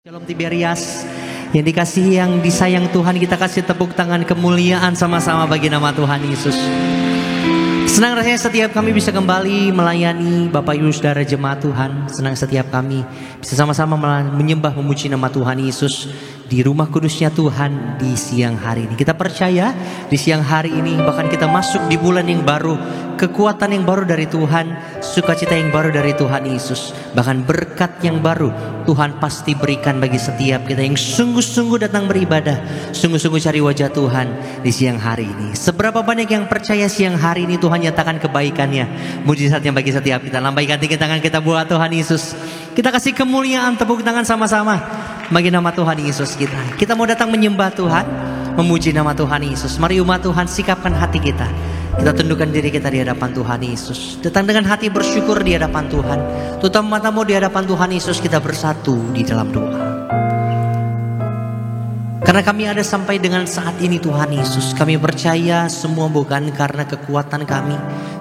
Shalom Tiberias, yang dikasihi, yang disayang Tuhan, kita kasih tepuk tangan kemuliaan sama-sama bagi nama Tuhan Yesus. Senang rasanya setiap kami bisa kembali melayani Bapak Ibu Saudara jemaat Tuhan. Senang setiap kami bisa sama-sama menyembah memuji nama Tuhan Yesus di rumah kudusnya Tuhan di siang hari ini. Kita percaya di siang hari ini bahkan kita masuk di bulan yang baru, kekuatan yang baru dari Tuhan, sukacita yang baru dari Tuhan Yesus, bahkan berkat yang baru Tuhan pasti berikan bagi setiap kita yang sungguh-sungguh datang beribadah, sungguh-sungguh cari wajah Tuhan di siang hari ini. Seberapa banyak yang percaya siang hari ini Tuhan nyatakan kebaikannya, mujizatnya bagi setiap kita. Lambaikan tinggi tangan kita buat Tuhan Yesus. Kita kasih kemuliaan, tepuk tangan sama-sama bagi nama Tuhan Yesus kita. Kita mau datang menyembah Tuhan, memuji nama Tuhan Yesus. Mari umat Tuhan sikapkan hati kita. Kita tundukkan diri kita di hadapan Tuhan Yesus. Datang dengan hati bersyukur di hadapan Tuhan. Tutup matamu di hadapan Tuhan Yesus. Kita bersatu di dalam doa. Karena kami ada sampai dengan saat ini Tuhan Yesus, kami percaya semua bukan karena kekuatan kami,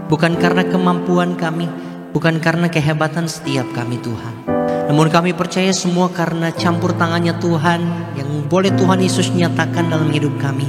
bukan karena kemampuan kami, bukan karena kehebatan setiap kami Tuhan. Namun kami percaya semua karena campur tangannya Tuhan yang boleh Tuhan Yesus nyatakan dalam hidup kami.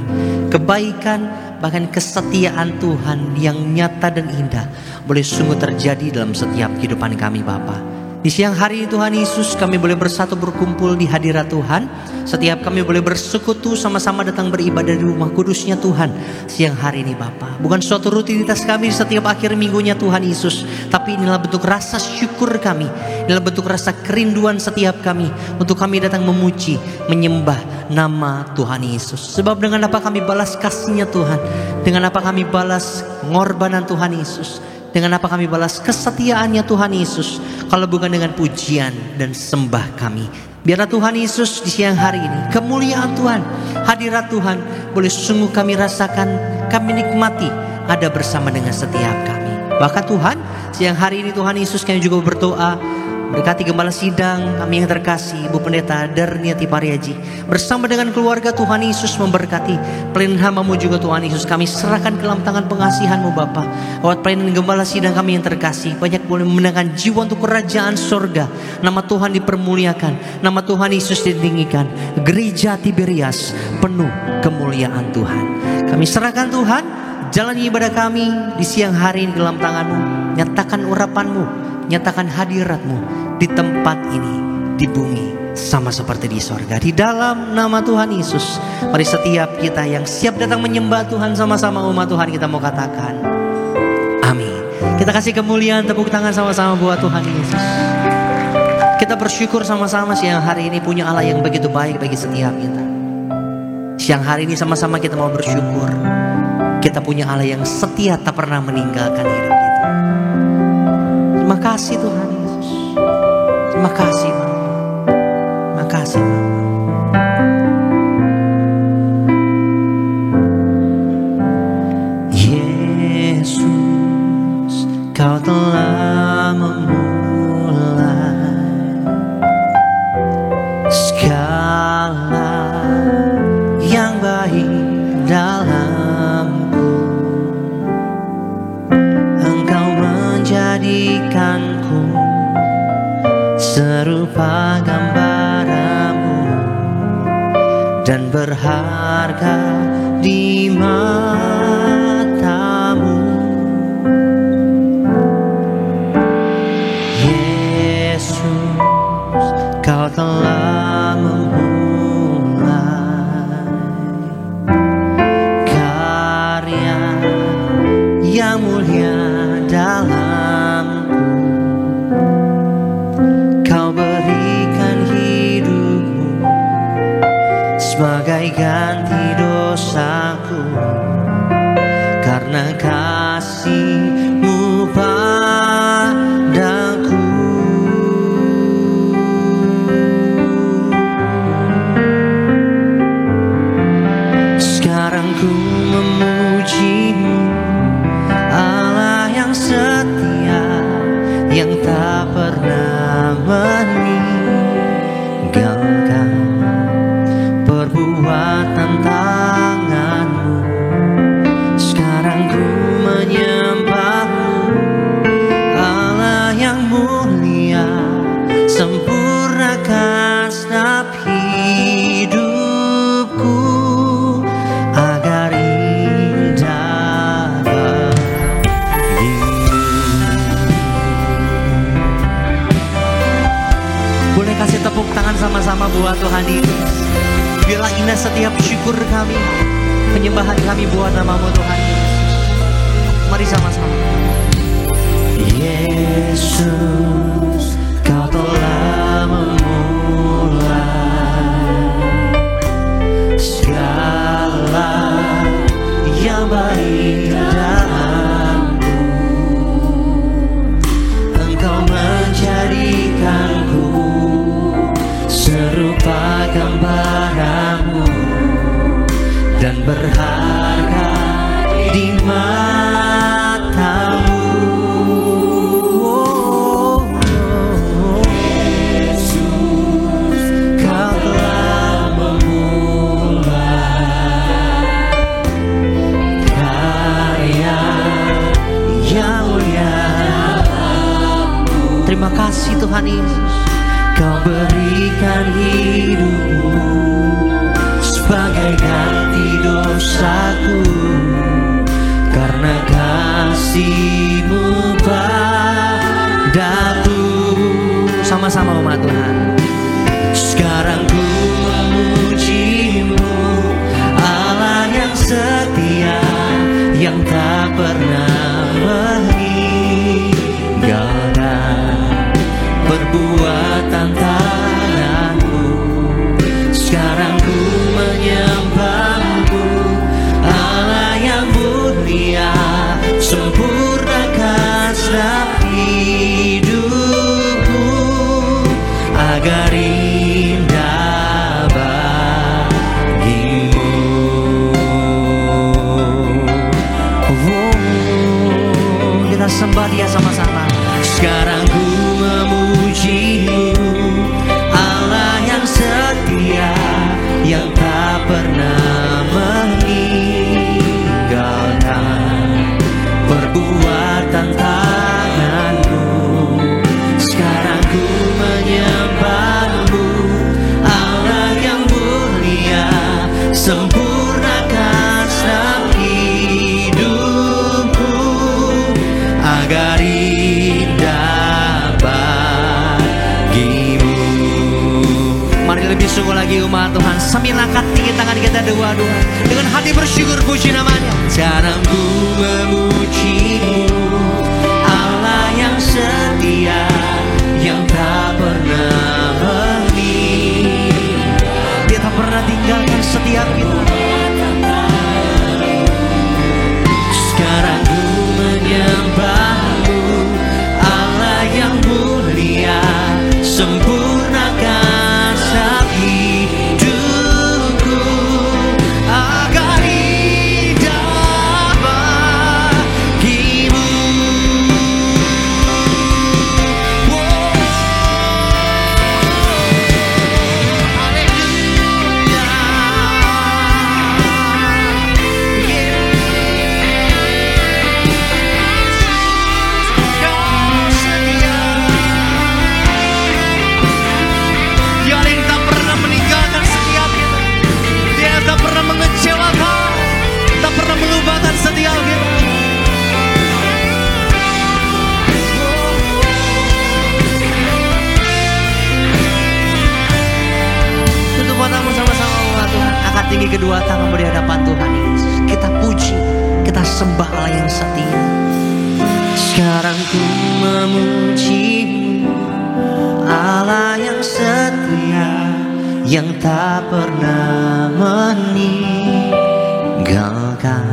Kebaikan bahkan kesetiaan Tuhan yang nyata dan indah boleh sungguh terjadi dalam setiap kehidupan kami Bapa. Di siang hari ini Tuhan Yesus, kami boleh bersatu berkumpul di hadirat Tuhan. Setiap kami boleh bersekutu sama-sama datang beribadah di rumah kudusnya Tuhan siang hari ini Bapa. Bukan suatu rutinitas kami di setiap akhir minggunya Tuhan Yesus, tapi inilah bentuk rasa syukur kami, inilah bentuk rasa kerinduan setiap kami untuk kami datang memuji, menyembah nama Tuhan Yesus. Sebab dengan apa kami balas kasih-Nya Tuhan, dengan apa kami balas pengorbanan Tuhan Yesus, dengan apa kami balas kesetiaannya Tuhan Yesus, kalau bukan dengan pujian dan sembah kami. Biarlah Tuhan Yesus di siang hari ini, kemuliaan Tuhan, hadirat Tuhan boleh sungguh kami rasakan, kami nikmati ada bersama dengan setiap kami. Bahkan Tuhan, siang hari ini Tuhan Yesus, kami juga berdoa, berkati gembala sidang kami yang terkasih, Ibu Pendeta Darniati Pariaji, bersama dengan keluarga Tuhan Yesus memberkati pelayanan hamba-Mu juga Tuhan Yesus. Kami serahkan ke dalam tangan pengasihan-Mu Bapa. Lewat pelayanan gembala sidang kami yang terkasih, banyak boleh memenangkan jiwa untuk kerajaan sorga. Nama Tuhan dipermuliakan, nama Tuhan Yesus ditinggikan. Gereja Tiberias penuh kemuliaan Tuhan. Kami serahkan Tuhan jalani ibadah kami di siang hari ini dalam tangan-Mu. Nyatakan urapan-Mu, nyatakan hadirat-Mu di tempat ini, di bumi, sama seperti di sorga. Di dalam nama Tuhan Yesus, mari setiap kita yang siap datang menyembah Tuhan sama-sama umat Tuhan, kita mau katakan amin. Kita kasih kemuliaan, tepuk tangan sama-sama buat Tuhan Yesus. Kita bersyukur sama-sama siang hari ini punya Allah yang begitu baik bagi setiap kita. Siang hari ini sama-sama kita mau bersyukur, kita punya Allah yang setia, tak pernah meninggalkan hidup kita. Terima kasih Tuhan Yesus. Terima kasih Bapa. Terima kasih Bapa. Yesus, Kau telah memulai segala yang baik dalamku. Engkau menjadikanku serupa gambar-Mu dan berharga di mata-Mu. Yesus, Kau telah memulai karya yang mulia dalamku. Kau berikan hidup-Mu sebagai ganti dosaku, karena kasih-Mu padaku. Sekarang ku memuji-Mu, Allah yang setia, yang tak pernah meninggalkan perbuatan tangan-Mu. Sekarang ku menyembah-Mu, Allah yang mulia, sempurnakan segenap sama-sama buat Tuhan Yesus. Biarlah indah setiap syukur kami, penyembahan kami buat nama-Mu Tuhan Yesus. Mari sama-sama. Yesus, Kau telah memulai segala yang baik dalamku. Engkau menjadikanku serupa gambaran-Mu dan berharga di mata-Mu. Yesus, Kau telah memulai karya yang mulia. Terima kasih Tuhan Yesus, Kau berikan hidup-Mu sebagai ganti dosaku. Karena kasih-Mu padaku. Sama-sama umat Tuhan. Sekarang ku memuji-Mu, Allah yang setia, yang tak pernah meninggalkan perbuatan tangan-Mu. Sekarang ku menyembah-Mu, Allah yang mulia, sempurnakan setiap hidupku agar indah bagi-Mu. Kita sembah Dia sama-sama. Sekarang ku memuji-Mu, Allah yang setia, yang tak pernah meninggalkan perbuatan tangan-Mu. Sekarang ku menyembah-Mu, Allah yang mulia, sempurnakan setiap hidupku agar indah bagi-Mu. Mari lebih sungguh lagi umat Tuhan, sambil angkat tinggi tangan kita dua-dua dengan hati bersyukur puji nama-Nya. Sekarang ku memuji-Mu, Allah yang setia, yang tak pernah meninggalkan. Dia tak pernah tinggalkan setiap kita. Sekarang ku menyembah-Mu, Allah yang mulia, sempurnakan setiap hidupku agar indah bagi-Mu. Tinggi kedua tanganmu di hadapan Tuhan Yesus. Kita puji, kita sembah Allah yang setia. Sekarang ku memuji-Mu, Allah yang setia, yang tak pernah meninggalkan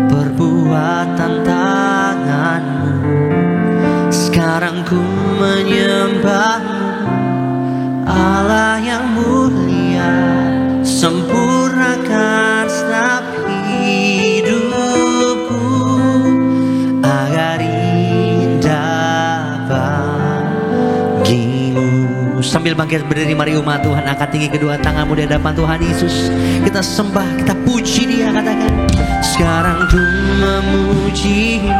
perbuatan tangan-Mu. Sekarang ku menyembah-Mu, Allah yang mulia, sempurnakan setiap hidupku agar indah bagi-Mu. Sambil bangkit berdiri, mari umat Tuhan, angkat tinggi kedua tanganmu di hadapan Tuhan Yesus. Kita sembah, kita puji Dia. Katakan, sekarang ku memuji-Mu,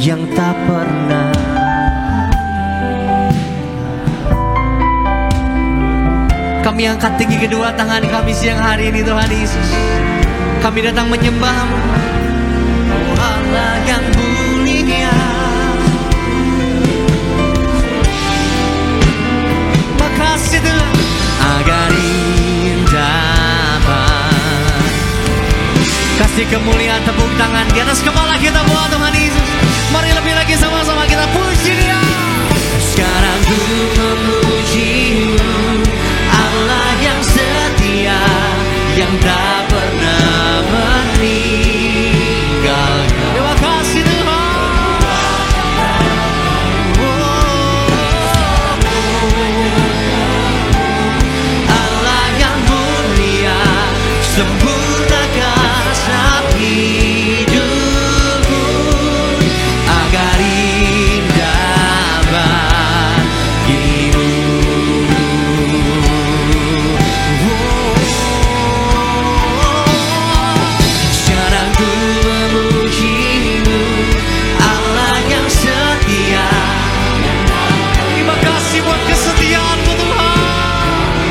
yang tak pernah. Kami angkat tinggi kedua tangan kami siang hari ini Tuhan Yesus. Kami datang menyembah-Mu, oh Allah yang mulia, kasih kemuliaan, tepuk tangan di atas kepala kita buat Tuhan Yesus. Mari lebih lagi sama-sama kita puji Dia. Sekarang ku memuji-Mu, Allah yang setia, yang tak pernah meninggalkan. Terima kasih Tuhan. Allah yang mulia, sempurnakan setiap hidupku agar indah bagimu. Sekarang ku memuji-Mu, Allah yang setia. Terima kasih buat kesetiaan-Mu Tuhan.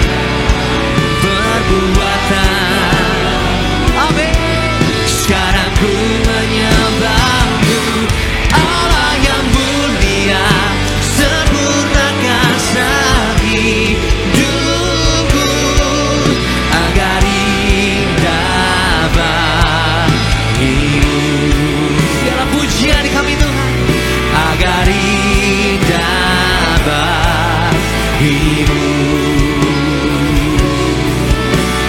Perbuatan, amin. Sekarang ku menyembah-Mu, Allah yang mulia, sempurnakan setiap hidupku agar indah bagimu. Segala pujian kami Tuhan, agar indah bagimu,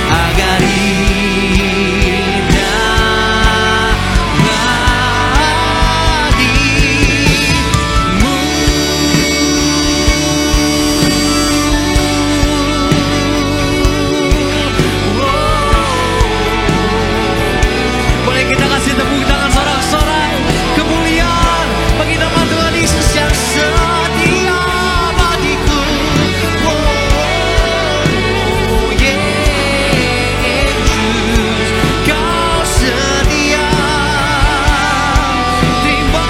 agar indah bagimu. Boleh kita kasih tepuk tangan sorak-sorai kemuliaan bagi nama Tuhan Yesus yang setia bagiku. Yesus, Kau setia. Terima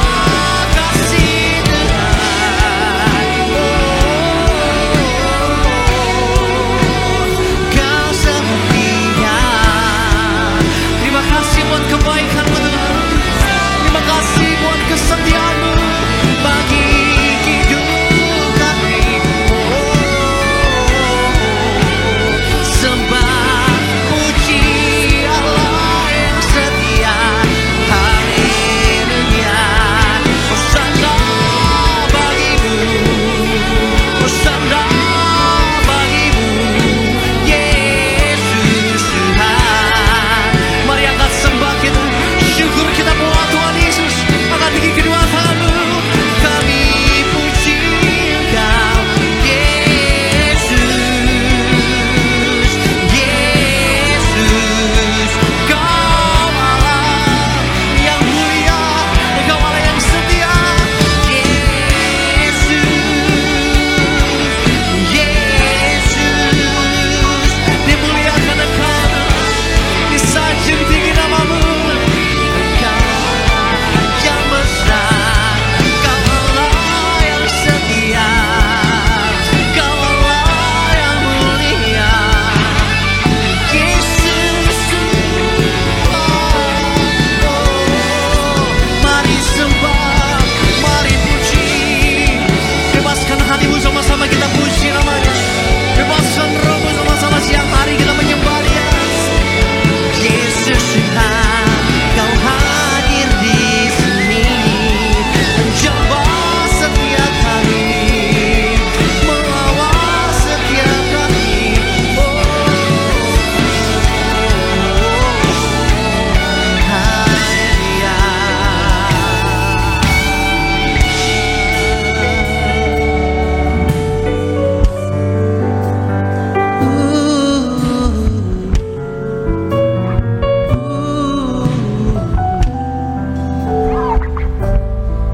kasih Tuhan. Kau setia. Terima kasih buat kebaikan-Mu Tuhan. Terima kasih buat kesetiaan-Mu bagi hidup kami. Sembah puji Allah yang setia. Haleluya. Hosana bagimu, Hosana bagimu, Yesus Tuhan. Mari angkat sembah kita, syukur kita buat Tuhan Yesus. Angkat tinggi kedua tangan-Mu, kami puji Engkau, Yesus. Yesus, Kau Allah yang mulia, Kau Allah yang setia. Yesus, dimuliakan Engkau, disanjung tinggi nama-Mu. Engkau yang besar, Kau Allah yang setia, Kau Allah yang mulia. Yesus, mari sembah, mari puji. Bebaskan hatimu, sama-sama kita puji namanya. Bebaskan rohmu, sama-sama siang hari kita menyembah Dia. Yesus Tuhan, Kau hadir di sini, menjawab setiap hari, melawat setiap kami.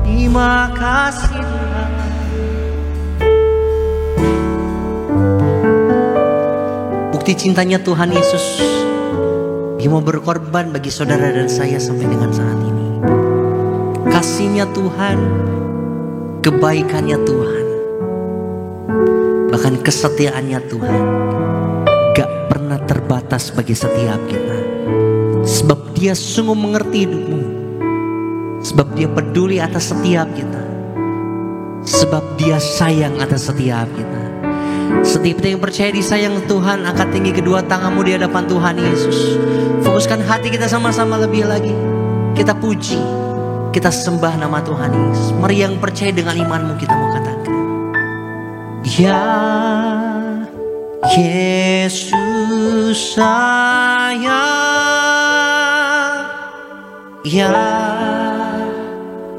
Terima kasih Tuhan. Bukti cintanya Tuhan Yesus, Dia mau berkorban bagi saudara dan saya sampai dengan saat ini. Kasihnya Tuhan, kebaikannya Tuhan, bahkan kesetiaannya Tuhan gak pernah terbatas bagi setiap kita. Sebab Dia sungguh mengerti hidupmu, sebab Dia peduli atas setiap kita, sebab Dia sayang atas setiap kita. Setiap yang percaya disayang Tuhan, angkat tinggi kedua tanganmu di hadapan Tuhan Yesus. Fokuskan hati kita sama-sama lebih lagi. Kita puji, kita sembah nama Tuhan Yesus. Mari yang percaya dengan imanmu kita mau katakan, ya Yesus sayang, ya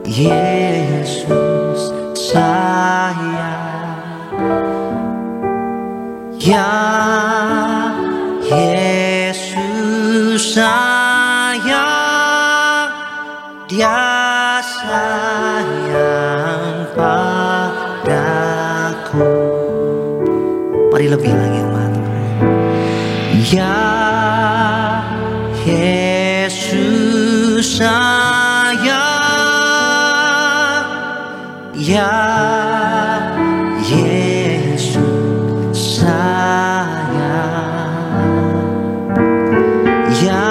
Yesus sayang, ya Yesus sayang, Dia sayang padaku. Mari lebih lagi umat Tuhan. Ya Yesus sayang, ya Yesus sayang, ya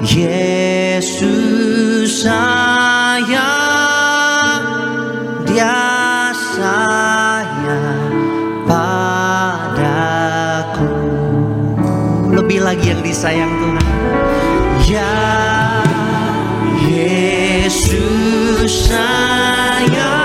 Yesus sayang, Dia sayang padaku. Lebih lagi yang disayang Tuhan. Ya Yesus sayang,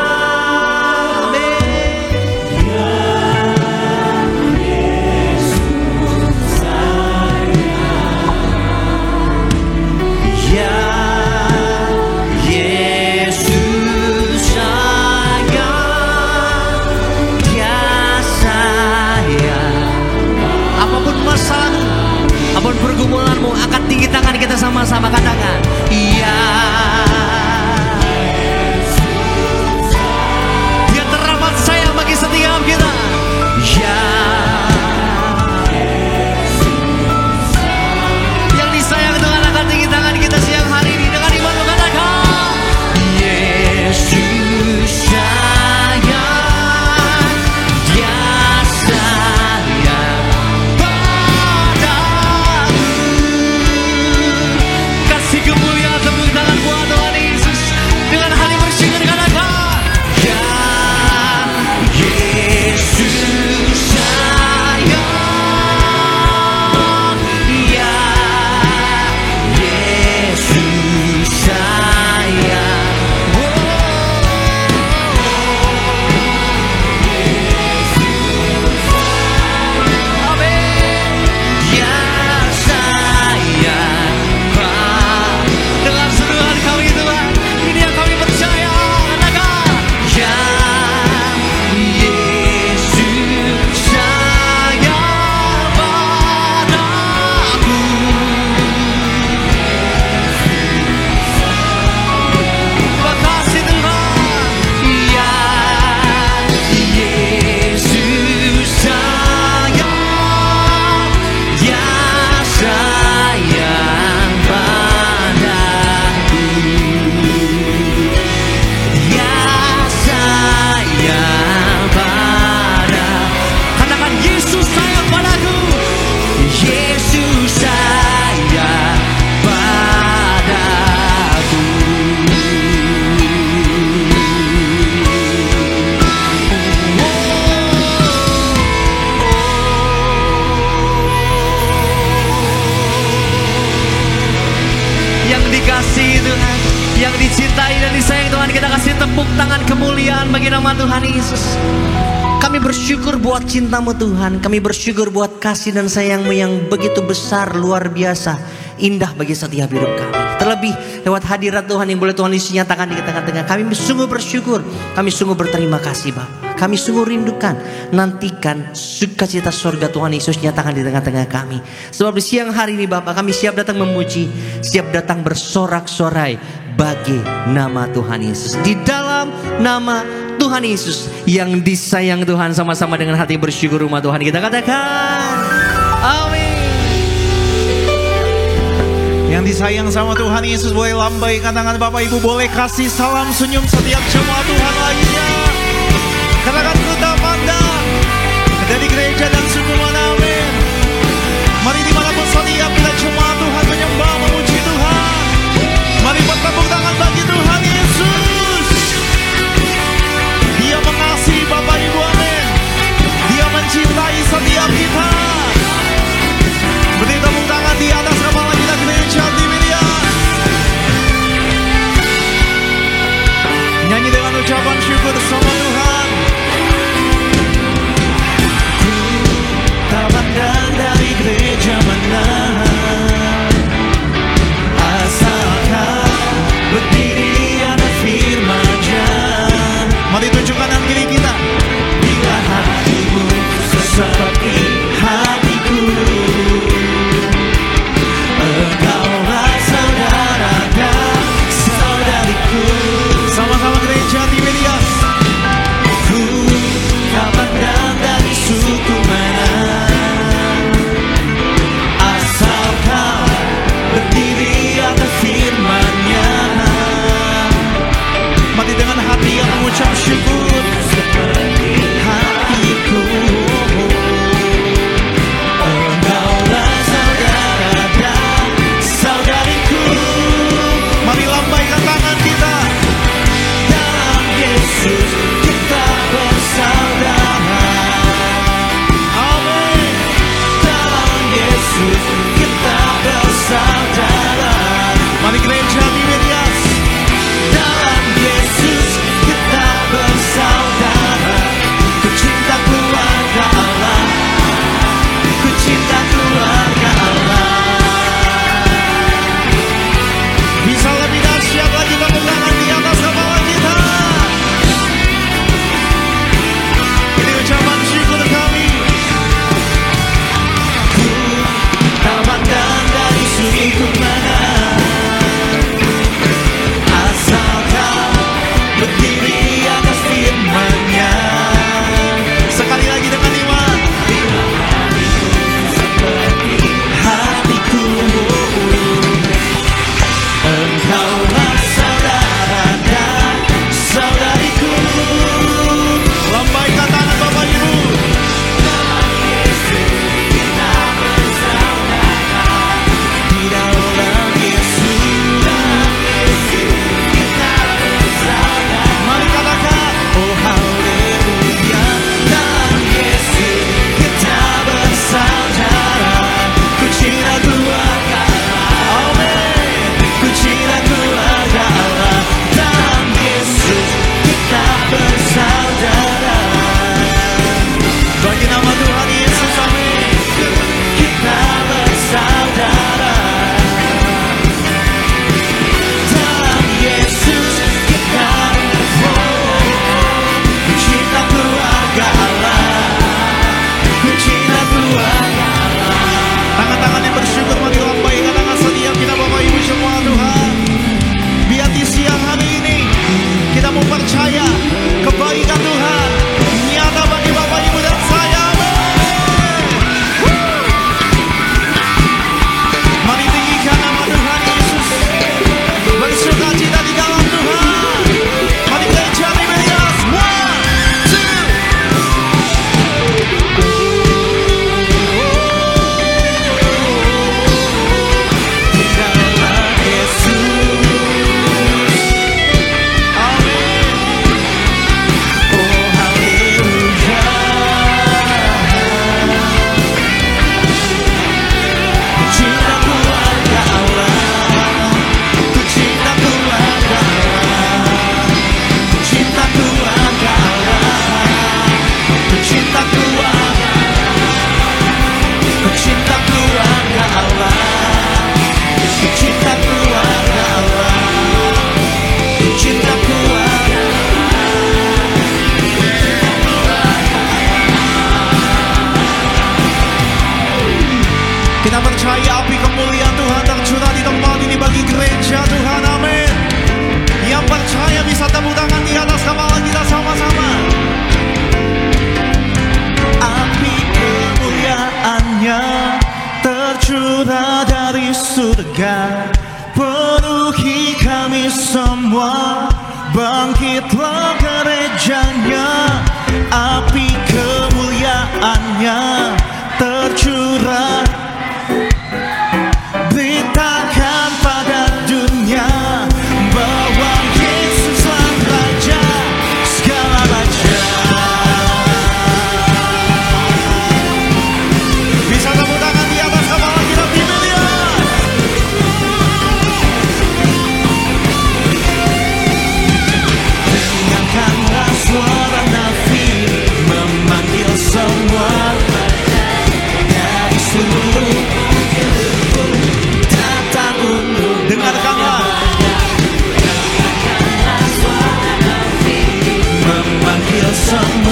apapun pergumulanmu, angkat tinggi tangan kita sama-sama katakan, iya. Dia teramat sayang bagi setiap kita. Ya, yang disayang Tuhan, angkat tinggi tangan kita siang hari ini dengan iman katakan, Yesus sayang, Dia sayang padaku. Kasih kemuliaan tepuk tangan buat Tuhan Yesus dengan hati bersyukur katakan, ya Yesus sayang, ya Yesus sayang. Amin. Dia sayang Pak. Dengan seruan kami Tuhan, ini yang kami percaya. Katakan, ya Yesus sayang padaku. Terima kasih Tuhan. Ya Yesus sayang, Dia sayang padaku. Dia sayang padaku. Katakan, Yesus sayang padaku. Yesus sayang padaku. Yang dikasihi Tuhan, yang dicintai dan disayang Tuhan, kita kasih tepuk tangan kemuliaan bagi nama Tuhan Yesus. Kami bersyukur buat cintamu Tuhan. Kami bersyukur buat kasih dan sayangmu yang begitu besar, luar biasa, indah bagi setiap hidup kami. Terlebih lewat hadirat Tuhan yang boleh Tuhan Yesus nyatakan di tengah-tengah. Kami sungguh bersyukur. Kami sungguh berterima kasih Bapa. Kami sungguh rindukan, nantikan sukacita surga Tuhan Yesus nyatakan di tengah-tengah kami. Sebab di siang hari ini Bapa, kami siap datang memuji, siap datang bersorak-sorai bagi nama Tuhan Yesus. Di dalam nama Tuhan Yesus yang disayang Tuhan, sama-sama dengan hati bersyukur rumah Tuhan kita katakan, amin. Yang disayang sama Tuhan Yesus boleh lambaikan tangan. Bapak Ibu boleh kasih salam senyum setiap jemaat Tuhan lainnya. Katakan kita pandang dari gereja dan sungguhan amin. Mari dimanapun setiap kita jemaat Tuhan menyembah memuji Tuhan. Mari bertepuk tangan bagi Tuhan Yesus. Dia mengasihi Bapak Ibu amin.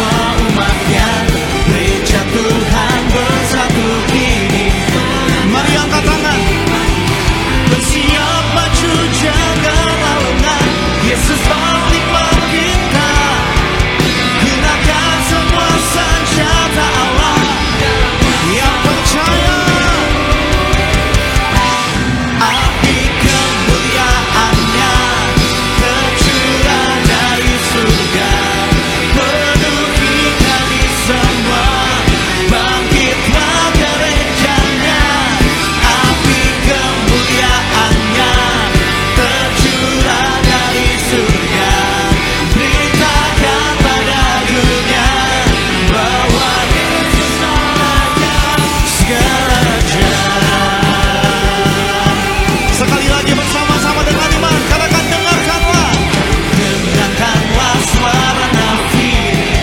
semua umatnya. Gereja Tuhan bersatu kini. Mari angkat tangan, bersiap maju jaga lalunan. Yesus panglima kita, gunakan semua senjata Allah yang percaya. Api kemuliaannya tercurah dari surga, penuhi kami semua, bangkitlah gerejanya. Api kemuliaannya tercurah dari surga, beritakan pada dunia bahwa Yesus Raja segala raja. Sekali lagi bersama-sama dengan iman, katakan dengarkanlah. Dengarkanlah suara nabi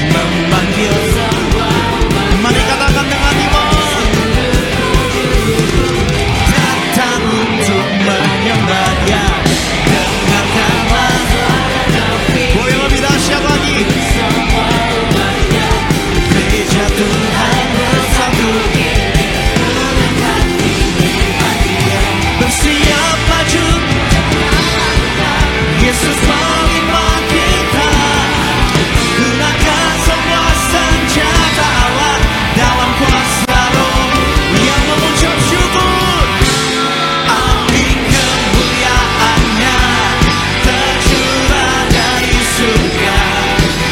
memanggil semua. Mari katakan dengan iman, datang untuk menyembah Dia. Dengarkanlah suara nabi. Boleh lebih dahsyat lagi. Gereja Tuhan bersatu, bersiap maju. Yesus panglima kita, gunakan semua senjata Allah dalam kuasa Roh yang mengucap syukur. Api kemuliaannya tercurah dari surga,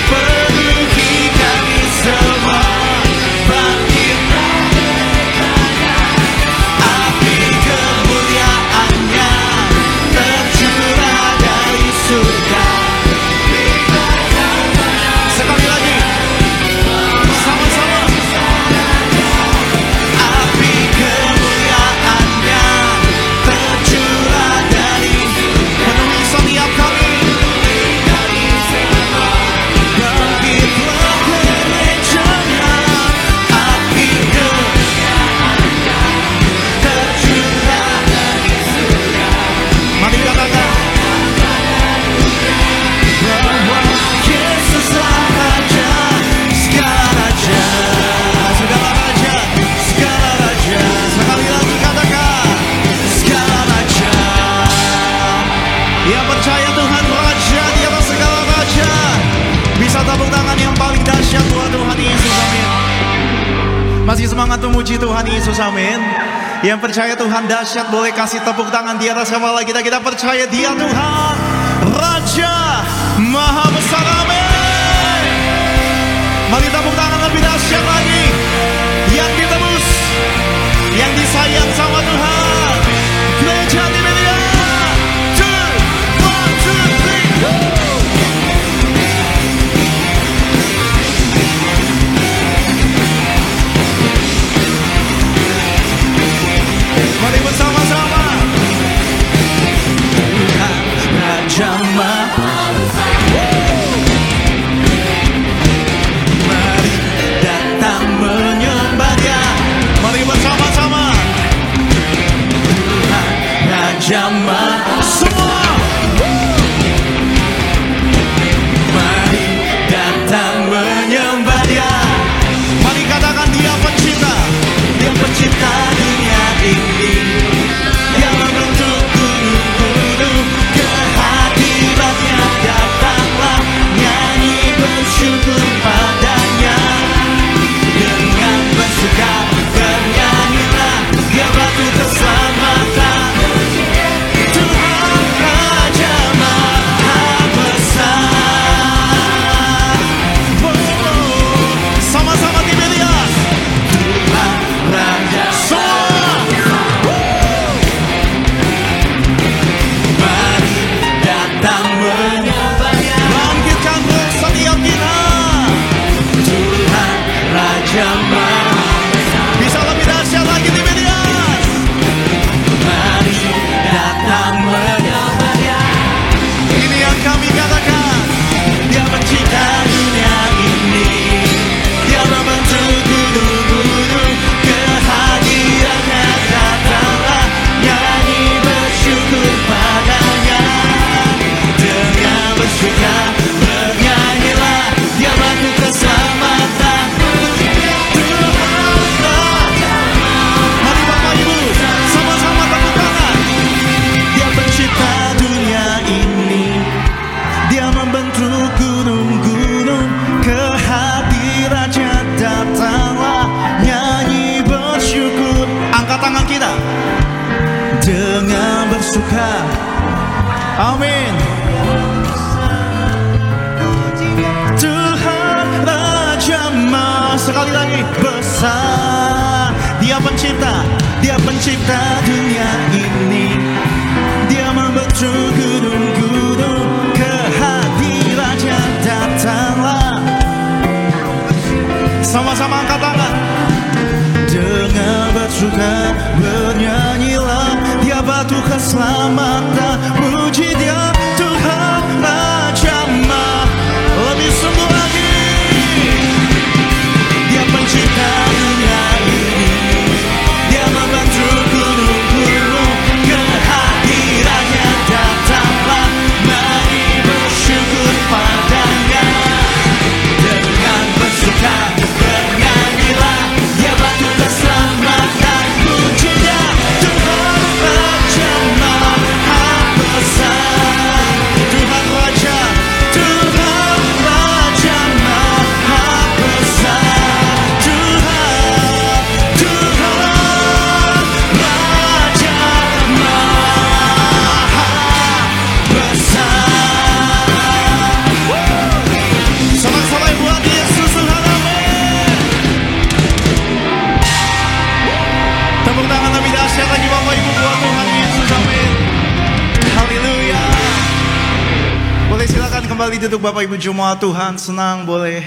penuhi kami semua, bangkitlah gerejanya. Api kemuliaannya tercurah dari surga. Sekali lagi, sama-sama. Api kemuliaannya tercurah dari, penuhi setiap kami. Bangkitlah gerejanya. Api kemuliaannya tercurah dari surga. Mari katakan bahwa Yesuslah Raja, segala raja, segala raja, segala raja. Sekali lagi katakan, segala raja. Yang percaya Tuhan Raja di atas segala raja, bisa tepuk tangan yang paling dahsyat buat Tuhan Yesus, amin. Masih semangat memuji Tuhan Yesus, amin. Yang percaya Tuhan dahsyat boleh kasih tepuk tangan di atas kepala kita. Kita percaya Dia Tuhan Raja Maha Besar, amin. Mari tepuk tangan lebih dahsyat lagi. Yang ditebus, yang disayang sama Tuhan. Gereja Tiberia. 2, 1, 2, 3. Mari bersama-sama. Tuhan Raja Maha Besar. Mari datang menyembah Dia. Mari bersama-sama. Tuhan Raja Maha semua. Mari datang menyembah Dia. Mari katakan Dia pencipta, Dia pencipta dunia ini, yang membentuk gunung-gunung. Kehadirannya datanglah, nyanyi bersyukur padanya. Dengan bersuka bernyanyilah, Dia batu keselamatan. Tuhan Raja Maha Besar. Sama-sama Tiberia. Tuhan Raja semua. bersuka. Amin. Tuhan Raja Maha, sekali lagi, besar. Dia pencipta dunia ini. Dia membentuk gunung-gunung, ke hadiratnya datanglah. Sama-sama angkat tangan. Dengan bersuka bernyanyilah, Dia batu keselamatan, puji Dia Tuhan Raja Maha. Lebih sungguh lagi, Dia pencipta dunia ini. Dia membentuk gunung-gunung, ke hadiratnya datanglah. Mari bersyukur padanya. Dengan bersuka bernyanyilah, Dia batu keselamatan, puji Dia Tuhan Raja Maha besar. Tuhan Raja Maha besar. Tuhan Raja Maha besar. Sama-sama buat Yesus, Tuhan, amin. Tepuk tangan lebih dahsyat lagi Bapak Ibu buat Tuhan Yesus, amin. Haleluya. Boleh silakan kembali duduk Bapak Ibu jemaat Tuhan. Senang boleh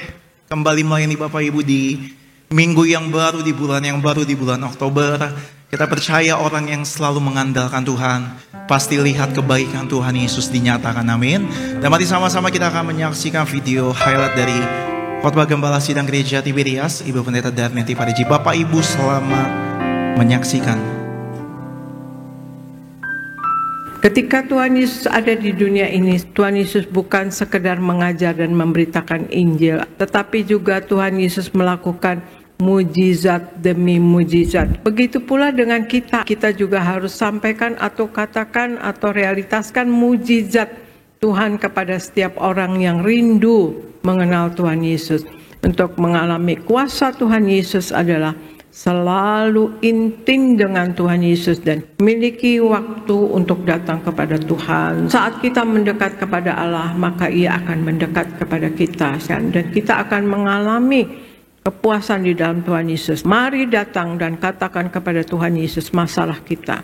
kembali melayani Bapak Ibu di minggu yang baru, di bulan yang baru, di bulan Oktober. Kita percaya orang yang selalu mengandalkan Tuhan pasti lihat kebaikan Tuhan Yesus dinyatakan, amin. Dan mari sama-sama kita akan menyaksikan video highlight dari khotbah Gembala Sidang Gereja Tiberias, Ibu Pendeta Darmianti Pariji. Bapak Ibu selamat menyaksikan. Ketika Tuhan Yesus ada di dunia ini, Tuhan Yesus bukan sekedar mengajar dan memberitakan Injil, tetapi juga Tuhan Yesus melakukan mujizat demi mujizat. Begitu pula dengan kita juga harus sampaikan atau katakan atau realitaskan mujizat Tuhan kepada setiap orang yang rindu mengenal Tuhan Yesus. Untuk mengalami kuasa Tuhan Yesus adalah selalu intim dengan Tuhan Yesus dan memiliki waktu untuk datang kepada Tuhan. Saat kita mendekat kepada Allah, maka Ia akan mendekat kepada kita dan kita akan mengalami kepuasan di dalam Tuhan Yesus. Mari datang dan katakan kepada Tuhan Yesus masalah kita.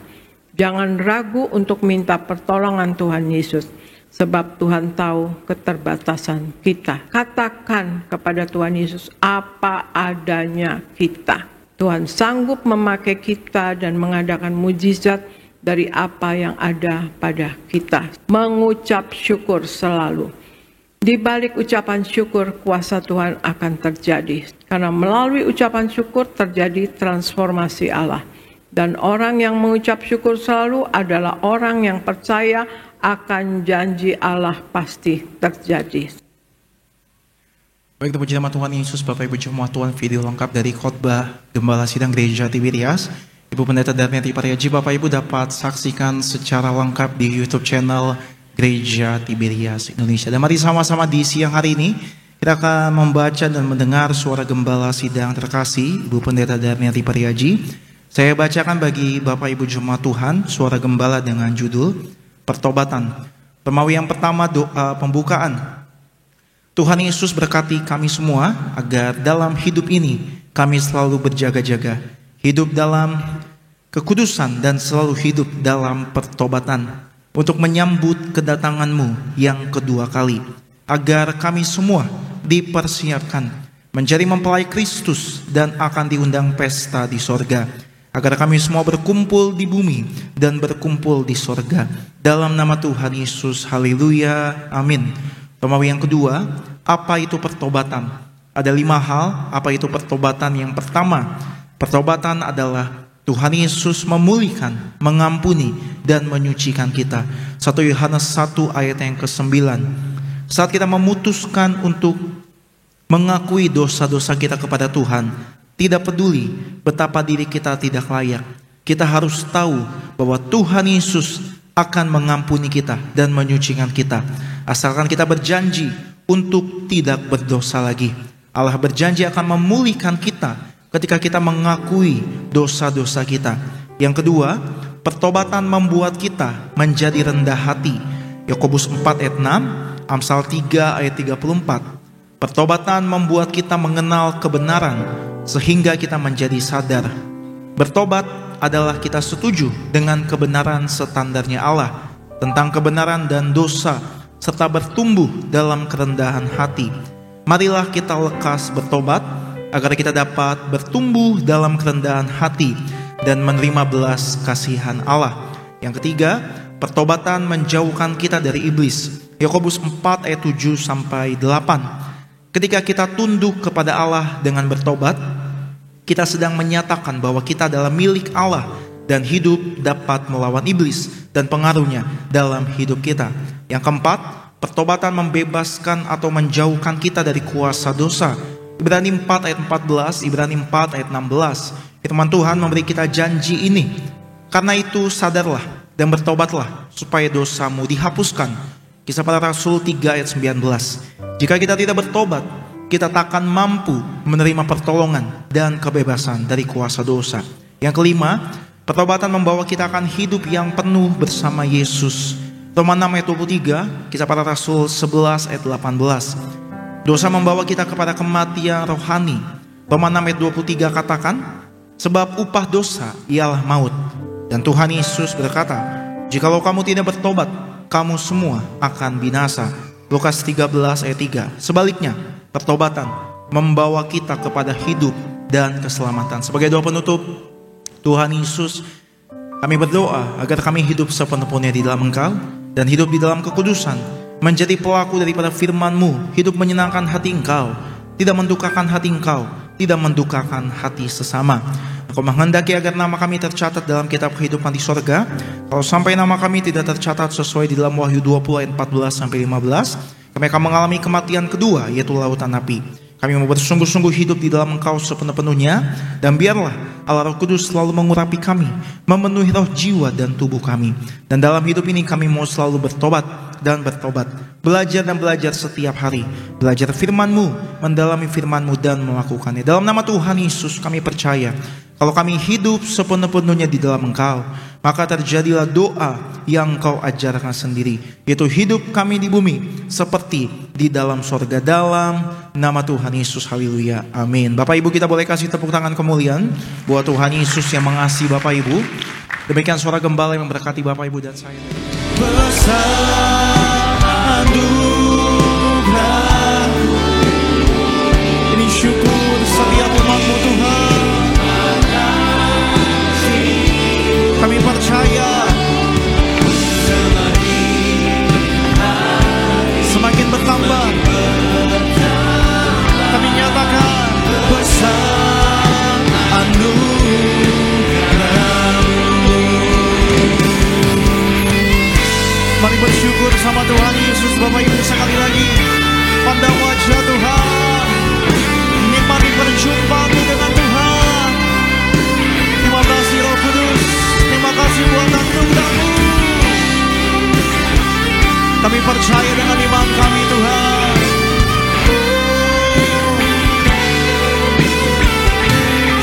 Jangan ragu untuk minta pertolongan Tuhan Yesus, sebab Tuhan tahu keterbatasan kita. Katakan kepada Tuhan Yesus apa adanya kita. Tuhan sanggup memakai kita dan mengadakan mujizat dari apa yang ada pada kita. Mengucap syukur selalu. Di balik ucapan syukur, kuasa Tuhan akan terjadi. Karena melalui ucapan syukur terjadi transformasi Allah. Dan orang yang mengucap syukur selalu adalah orang yang percaya akan janji Allah pasti terjadi. Baik, terpuji nama Tuhan Yesus. Bapak Ibu jemaat Tuhan, video lengkap dari khotbah Gembala Sidang Gereja Tiberias, Ibu Pendeta Darmianti Pariji, Bapak Ibu dapat saksikan secara lengkap di YouTube channel Gereja Tiberias Indonesia. Dan mari sama-sama di siang hari ini kita akan membaca dan mendengar suara Gembala Sidang terkasih Ibu Pendeta Darmianti Pariji. Saya bacakan bagi Bapak Ibu jemaat Tuhan suara Gembala dengan judul Pertobatan. Pemawi yang pertama, doa pembukaan. Tuhan Yesus berkati kami semua agar dalam hidup ini kami selalu berjaga-jaga, hidup dalam kekudusan dan selalu hidup dalam pertobatan, untuk menyambut kedatangan-Mu yang kedua kali, agar kami semua dipersiapkan menjadi mempelai Kristus dan akan diundang pesta di sorga, agar kami semua berkumpul di bumi dan berkumpul di sorga. Dalam nama Tuhan Yesus, haleluya, amin. Pemawi yang kedua, apa itu pertobatan? Ada 5 hal, apa itu pertobatan? Yang pertama, pertobatan adalah Tuhan Yesus memulihkan, mengampuni, dan menyucikan kita. 1 Yohanes 1 ayat yang ke-9. Saat kita memutuskan untuk mengakui dosa-dosa kita kepada Tuhan, tidak peduli betapa diri kita tidak layak, kita harus tahu bahwa Tuhan Yesus akan mengampuni kita dan menyucikan kita, asalkan kita berjanji untuk tidak berdosa lagi. Allah berjanji akan memulihkan kita ketika kita mengakui dosa-dosa kita. Yang kedua, pertobatan membuat kita menjadi rendah hati. Yakobus 4 ayat 6, Amsal 3 ayat 34. Pertobatan membuat kita mengenal kebenaran sehingga kita menjadi sadar. Bertobat adalah kita setuju dengan kebenaran standarnya Allah tentang kebenaran dan dosa, serta bertumbuh dalam kerendahan hati. Marilah kita lekas bertobat agar kita dapat bertumbuh dalam kerendahan hati dan menerima belas kasihan Allah. Yang ketiga, pertobatan menjauhkan kita dari iblis. Yakobus 4 ayat 7 sampai 8. Ketika kita tunduk kepada Allah dengan bertobat, kita sedang menyatakan bahwa kita adalah milik Allah dan hidup dapat melawan iblis dan pengaruhnya dalam hidup kita. Yang keempat, pertobatan membebaskan atau menjauhkan kita dari kuasa dosa. Ibrani 4 ayat 14, Ibrani 4 ayat 16. Firman Tuhan memberi kita janji ini. Karena itu sadarlah dan bertobatlah supaya dosamu dihapuskan. Kisah Para Rasul 3 ayat 19. Jika kita tidak bertobat, kita takkan mampu menerima pertolongan dan kebebasan dari kuasa dosa. Yang kelima, pertobatan membawa kita akan hidup yang penuh bersama Yesus. Roma 6 ayat 23, Kisah Para Rasul 11 ayat 18. Dosa membawa kita kepada kematian rohani. Roma 6 ayat 23 katakan, sebab upah dosa ialah maut. Dan Tuhan Yesus berkata, jikalau kamu tidak bertobat, kamu semua akan binasa. Lukas 13 ayat 3. Sebaliknya, pertobatan membawa kita kepada hidup dan keselamatan. Sebagai doa penutup, Tuhan Yesus, kami berdoa agar kami hidup sepenuhnya di dalam Engkau dan hidup di dalam kekudusan, menjadi pelaku daripada firman-Mu, hidup menyenangkan hati Engkau, tidak mendukakan hati Engkau, tidak mendukakan hati sesama. Engkau menghendaki agar nama kami tercatat dalam kitab kehidupan di sorga. Kalau sampai nama kami tidak tercatat sesuai di dalam Wahyu 20 ayat 14 sampai 15, kami akan mengalami kematian kedua, yaitu lautan api. Kami mau bersungguh-sungguh hidup di dalam Engkau sepenuh-penuhnya, dan biarlah Allah Roh Kudus selalu mengurapi kami, memenuhi roh, jiwa, dan tubuh kami. Dan dalam hidup ini kami mau selalu bertobat dan bertobat, belajar dan belajar setiap hari, belajar firman-Mu, mendalami firman-Mu dan melakukannya. Dalam nama Tuhan Yesus kami percaya, kalau kami hidup sepenuh-penuhnya di dalam Engkau, maka terjadilah doa yang Engkau ajarkan sendiri, yaitu hidup kami di bumi seperti di dalam sorga, dalam nama Tuhan Yesus. Haleluya, amin. Bapak Ibu, kita boleh kasih tepuk tangan kemuliaan buat Tuhan Yesus yang mengasihi Bapak Ibu. Demikian suara gembala yang memberkati Bapak Ibu dan saya. Besar anugerah, ini syukur setiap umat-Mu Tuhan. Kami percaya semakin bertambah. Kami nyatakan besar anugerah-Mu. Mari bersyukur sama Tuhan Yesus. Bapak Ibu, sekali lagi pandang wajah Tuhan, nikmati perjumpaan dengan Tuhan. Terima kasih Roh Kudus, terima kasih buat anugerah-Mu. Kami percaya dengan iman kami Tuhan.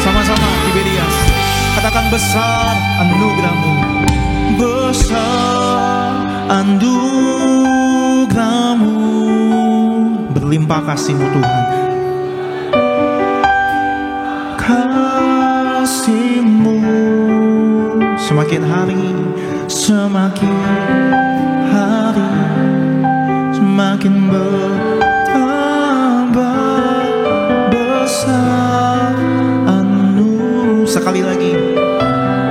Sama-sama Tiberias, katakan besar anugerah-Mu. Besar anugerah-Mu, berlimpah kasih-Mu Tuhan. Kasih-Mu semakin hari, semakin hari, semakin bertambah. Besar sekali lagi,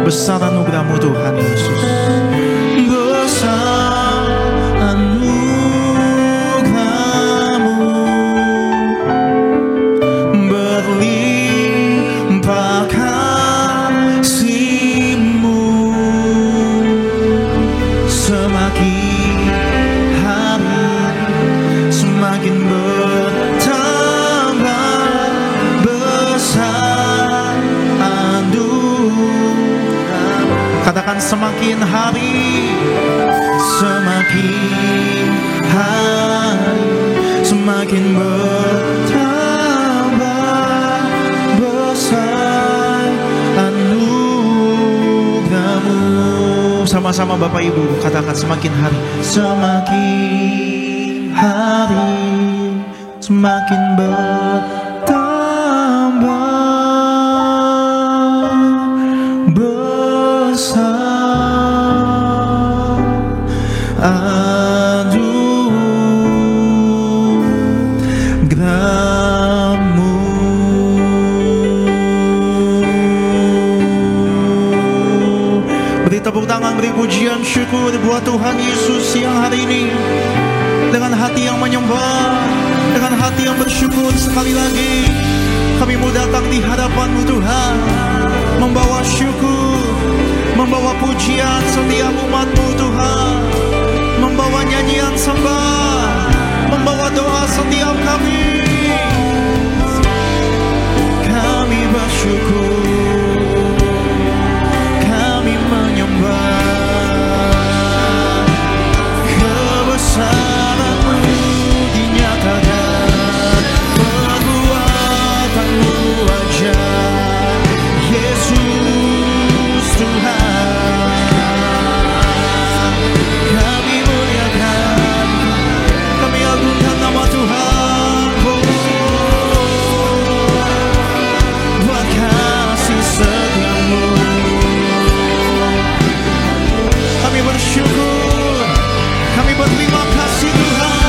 besar anugerah-Mu Tuhan Yesus. Besar anugerah-Mu, berlimpah kasih-Mu, semakin hari, semakin bertambah. Besar anugerah-Mu, katakan semakin hari, semakin hari, semakin bertambah. Besar anugerah-Mu. Sama-sama Bapak Ibu katakan semakin hari. Semakin hari semakin bertambah besar. Aduh gerammu. Beri tepuk tangan, beri pujian syukur buat Tuhan Yesus yang hari ini dengan hati yang menyembah, dengan hati yang bersyukur. Sekali lagi kami mau datang di hadapan-Mu Tuhan, membawa syukur, membawa pujian setiap umat-Mu Tuhan, membawa nyanyian sembah, membawa doa setiap kami. Kami bersyukur, kami menyembah, kebesaran-Mu dinyatakan, perbuatan-Mu ajaib, Yesus Tuhan. Kami muliakan, kami agungkan nama Tuhan. Buat kasih setia-Mu kami bersyukur, kami berterima kasih Tuhan.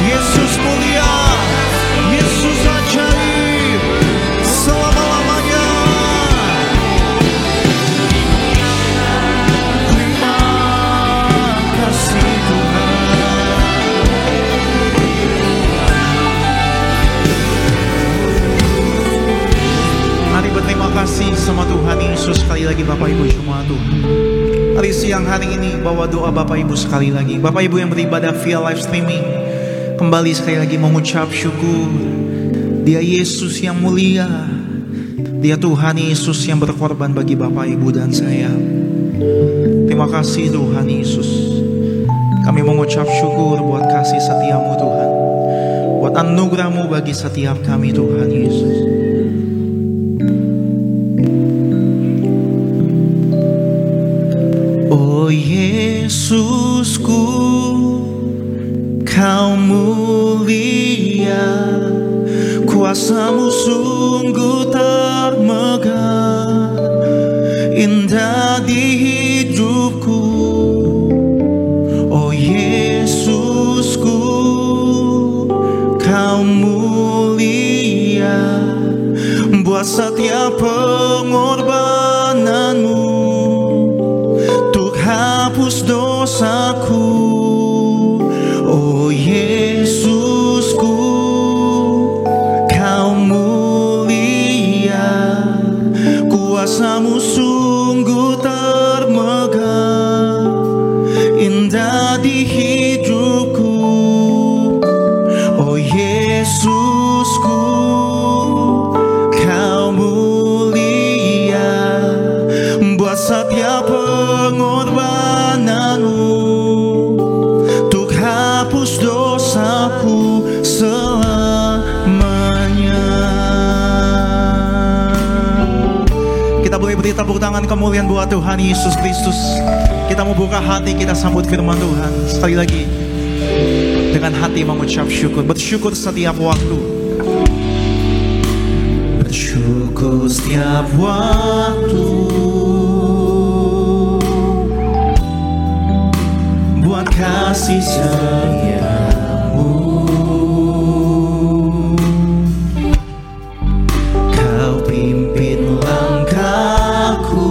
Yesus mulia, Yesus ajaib selama-lamanya. Terima kasih Tuhan. Mari berterima kasih sama Tuhan Yesus sekali lagi Bapak Ibu semua Tuhan. Hari siang hari ini bawa doa Bapak Ibu sekali lagi. Bapak Ibu yang beribadah via live streaming, kembali sekali lagi mengucap syukur. Dia Yesus yang mulia, Dia Tuhan Yesus yang berkorban bagi Bapak Ibu dan saya. Terima kasih Tuhan Yesus. Kami mengucap syukur buat kasih setia-Mu Tuhan, buat anugerah-Mu bagi setiap kami Tuhan Yesus. Oh Yesusku, Kau mulia, kuasa-Mu sungguh termegah, indah di hidupku. Oh Yesusku, Kau mulia, buat setiap pengorbanan-Mu untuk hapus dosaku. Oh Yesusku, Kau mulia, kuasa-Mu sungguh termegah, indah di hidupku. Oh Yesusku, Kau mulia, buat setiap pengorbanan-Mu untuk hapus dosaku selamanya. Kita boleh beri tepuk tangan kemuliaan buat Tuhan Yesus Kristus. Kita mau buka hati, kita sambut firman Tuhan. Sekali lagi dengan hati mengucap syukur, bersyukur setiap waktu, bersyukur setiap waktu buat kasih setia-Mu. Kau pimpin langkahku,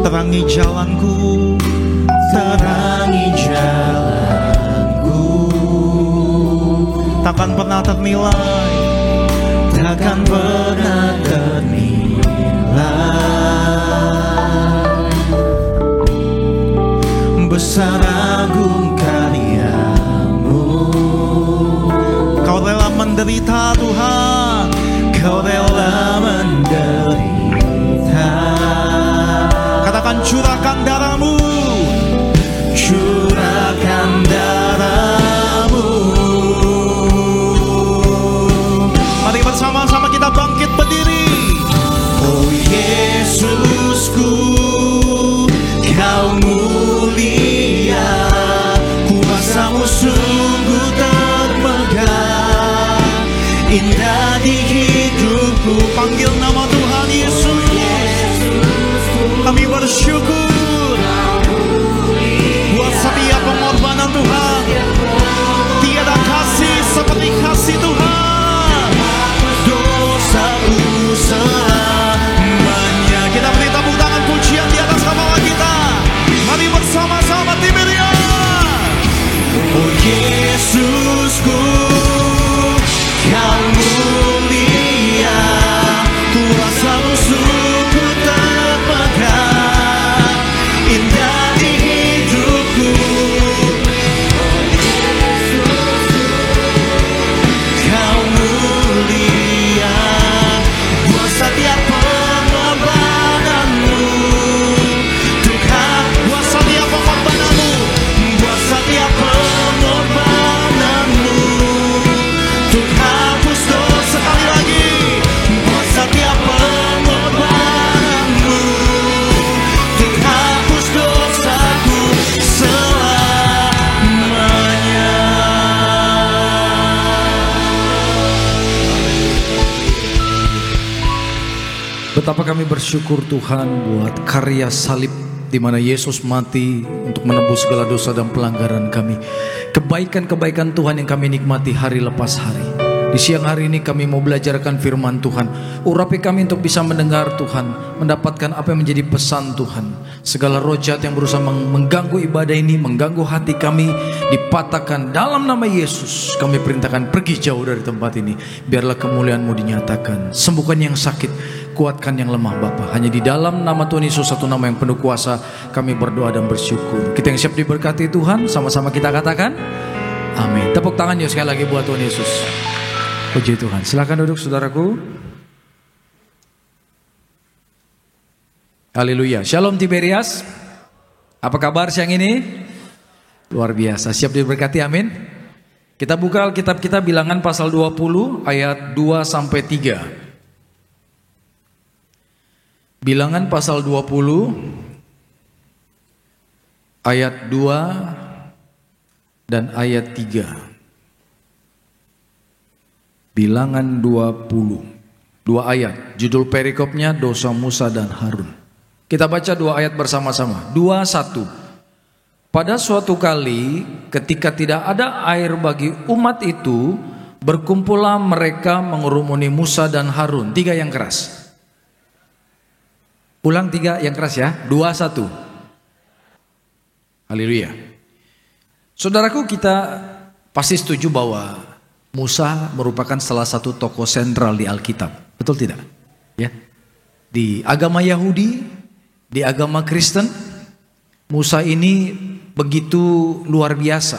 terangi jalanku, terangi jalanku. Takkan pernah ternilai, takkan pernah ternilai besar agung karya-Mu. Kau rela menderita Tuhan, Kau rela menderita. Katakan curahkan darah-Mu, curahkan darah-Mu panggil nama Tuhan Yesus. Kami bersyukur buat setiap pengorbanan Tuhan. Tiada kasih seperti kasih Tuhan. Dosaku selamanya. Kita beri tepuk tangan pujian di atas kepala kita. Mari bersama-sama Tiberia. Oh Yesusku, Kau mulia, kuasa-Mu sungguh terpegang, indah di hidupku. Kau mulia, buat setiap pengorbanan-Mu, Tuhan, buat setiap pengorbanan-Mu, buat setiap pengorbanan-Mu, untuk hapus dosa. Sekali lagi, buat setiap pengorbanan-Mu, untuk hapus dosaku selamanya. Betapa kami bersyukur Tuhan buat karya salib di mana Yesus mati untuk menebus segala dosa dan pelanggaran kami. Kebaikan-kebaikan Tuhan yang kami nikmati hari lepas hari. Di siang hari ini kami mau belajarkan firman Tuhan. Urapi kami untuk bisa mendengar Tuhan, mendapatkan apa yang menjadi pesan Tuhan. Segala roh jahat yang berusaha mengganggu ibadah ini, mengganggu hati kami, dipatahkan dalam nama Yesus. Kami perintahkan pergi jauh dari tempat ini. Biarlah kemuliaan-Mu dinyatakan. Sembuhkan yang sakit, kuatkan yang lemah Bapa. Hanya di dalam nama Tuhan Yesus, satu nama yang penuh kuasa, kami berdoa dan bersyukur. Kita yang siap diberkati Tuhan, sama-sama kita katakan amin. Tepuk tangan yuk sekali lagi buat Tuhan Yesus. Puji Tuhan. Silakan duduk saudaraku. Haleluya. Shalom Tiberias. Apa kabar siang ini? Luar biasa. Siap diberkati, amin. Kita buka Alkitab kita Bilangan pasal 20 ayat 2 sampai 3. Bilangan pasal 20 ayat 2 dan ayat 3. Bilangan 20, 2 ayat. Judul perikopnya dosa Musa dan Harun. Kita baca 2 ayat bersama-sama. 2:1. Pada suatu kali ketika tidak ada air bagi umat itu, berkumpullah mereka mengurumuni Musa dan Harun. 3 yang keras. Ulang 3 yang keras ya. 2:1. Haleluya. Saudaraku, kita pasti setuju bahwa Musa merupakan salah satu tokoh sentral di Alkitab. Betul tidak? Ya. Di agama Yahudi, di agama Kristen, Musa ini begitu luar biasa.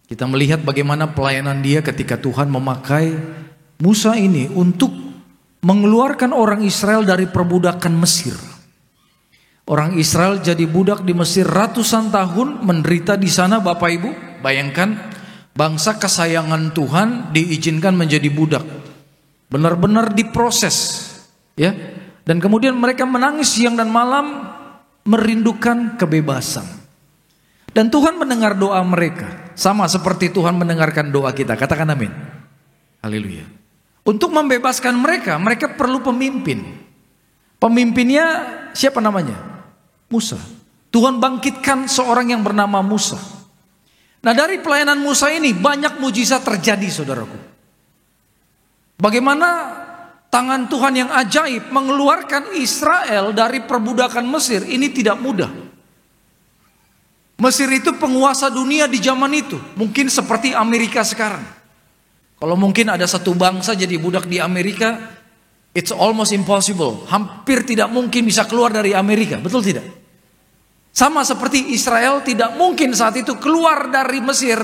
Kita melihat bagaimana pelayanan dia ketika Tuhan memakai Musa ini untuk mengeluarkan orang Israel dari perbudakan Mesir. Orang Israel jadi budak di Mesir ratusan tahun, menderita di sana Bapak Ibu. Bayangkan, bangsa kesayangan Tuhan diizinkan menjadi budak. Benar-benar diproses, ya. Dan kemudian mereka menangis siang dan malam merindukan kebebasan. Dan Tuhan mendengar doa mereka, sama seperti Tuhan mendengarkan doa kita. Katakan amin. Haleluya. Untuk membebaskan mereka, mereka perlu pemimpin. Pemimpinnya siapa namanya? Musa. Tuhan bangkitkan seorang yang bernama Musa. Nah, dari pelayanan Musa ini banyak mujizat terjadi, saudaraku. Bagaimana tangan Tuhan yang ajaib mengeluarkan Israel dari perbudakan Mesir, ini tidak mudah. Mesir itu penguasa dunia di zaman itu, mungkin seperti Amerika sekarang. Kalau mungkin ada satu bangsa jadi budak di Amerika, it's almost impossible. Hampir tidak mungkin bisa keluar dari Amerika, betul tidak? Sama seperti Israel tidak mungkin saat itu keluar dari Mesir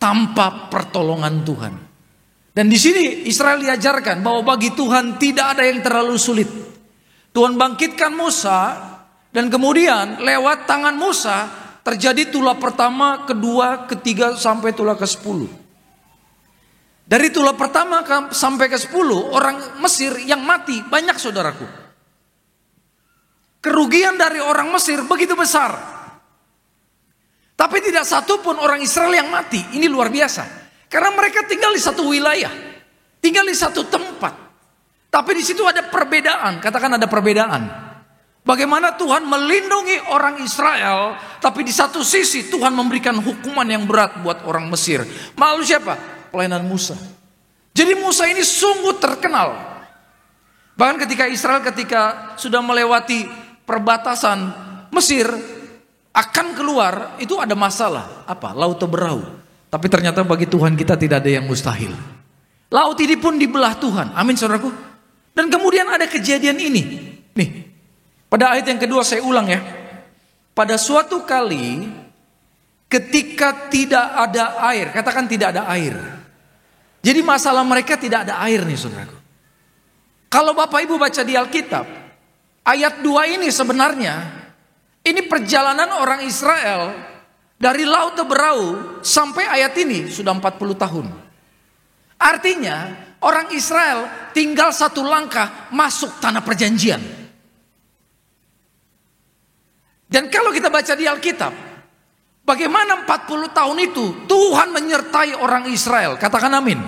tanpa pertolongan Tuhan. Dan di sini Israel diajarkan bahwa bagi Tuhan tidak ada yang terlalu sulit. Tuhan bangkitkan Musa, dan kemudian lewat tangan Musa terjadi tulah pertama, kedua, ketiga sampai tulah ke-10. Dari tulah pertama sampai ke-10 orang Mesir yang mati banyak, saudaraku. Kerugian dari orang Mesir begitu besar. Tapi tidak satu pun orang Israel yang mati. Ini luar biasa. Karena mereka tinggal di satu wilayah, tinggal di satu tempat. Tapi di situ ada perbedaan, katakan ada perbedaan. Bagaimana Tuhan melindungi orang Israel, tapi di satu sisi Tuhan memberikan hukuman yang berat buat orang Mesir. Malu siapa? Pelayanan Musa. Jadi Musa ini sungguh terkenal. Bahkan ketika Israel sudah melewati perbatasan Mesir, akan keluar, itu ada masalah. Apa? Laut berau. Tapi ternyata bagi Tuhan kita tidak ada yang mustahil. Laut ini pun dibelah Tuhan. Amin saudaraku. Dan kemudian ada kejadian ini. Nih, pada ayat yang kedua saya ulang ya. Pada suatu kali ketika tidak ada air, katakan tidak ada air. Jadi masalah mereka tidak ada air nih saudaraku. Kalau Bapak Ibu baca di Alkitab, ayat 2 ini sebenarnya, ini perjalanan orang Israel dari Laut Berau sampai ayat ini sudah 40 tahun. Artinya orang Israel tinggal satu langkah masuk tanah perjanjian. Dan kalau kita baca di Alkitab, bagaimana 40 tahun itu Tuhan menyertai orang Israel. Katakan amin.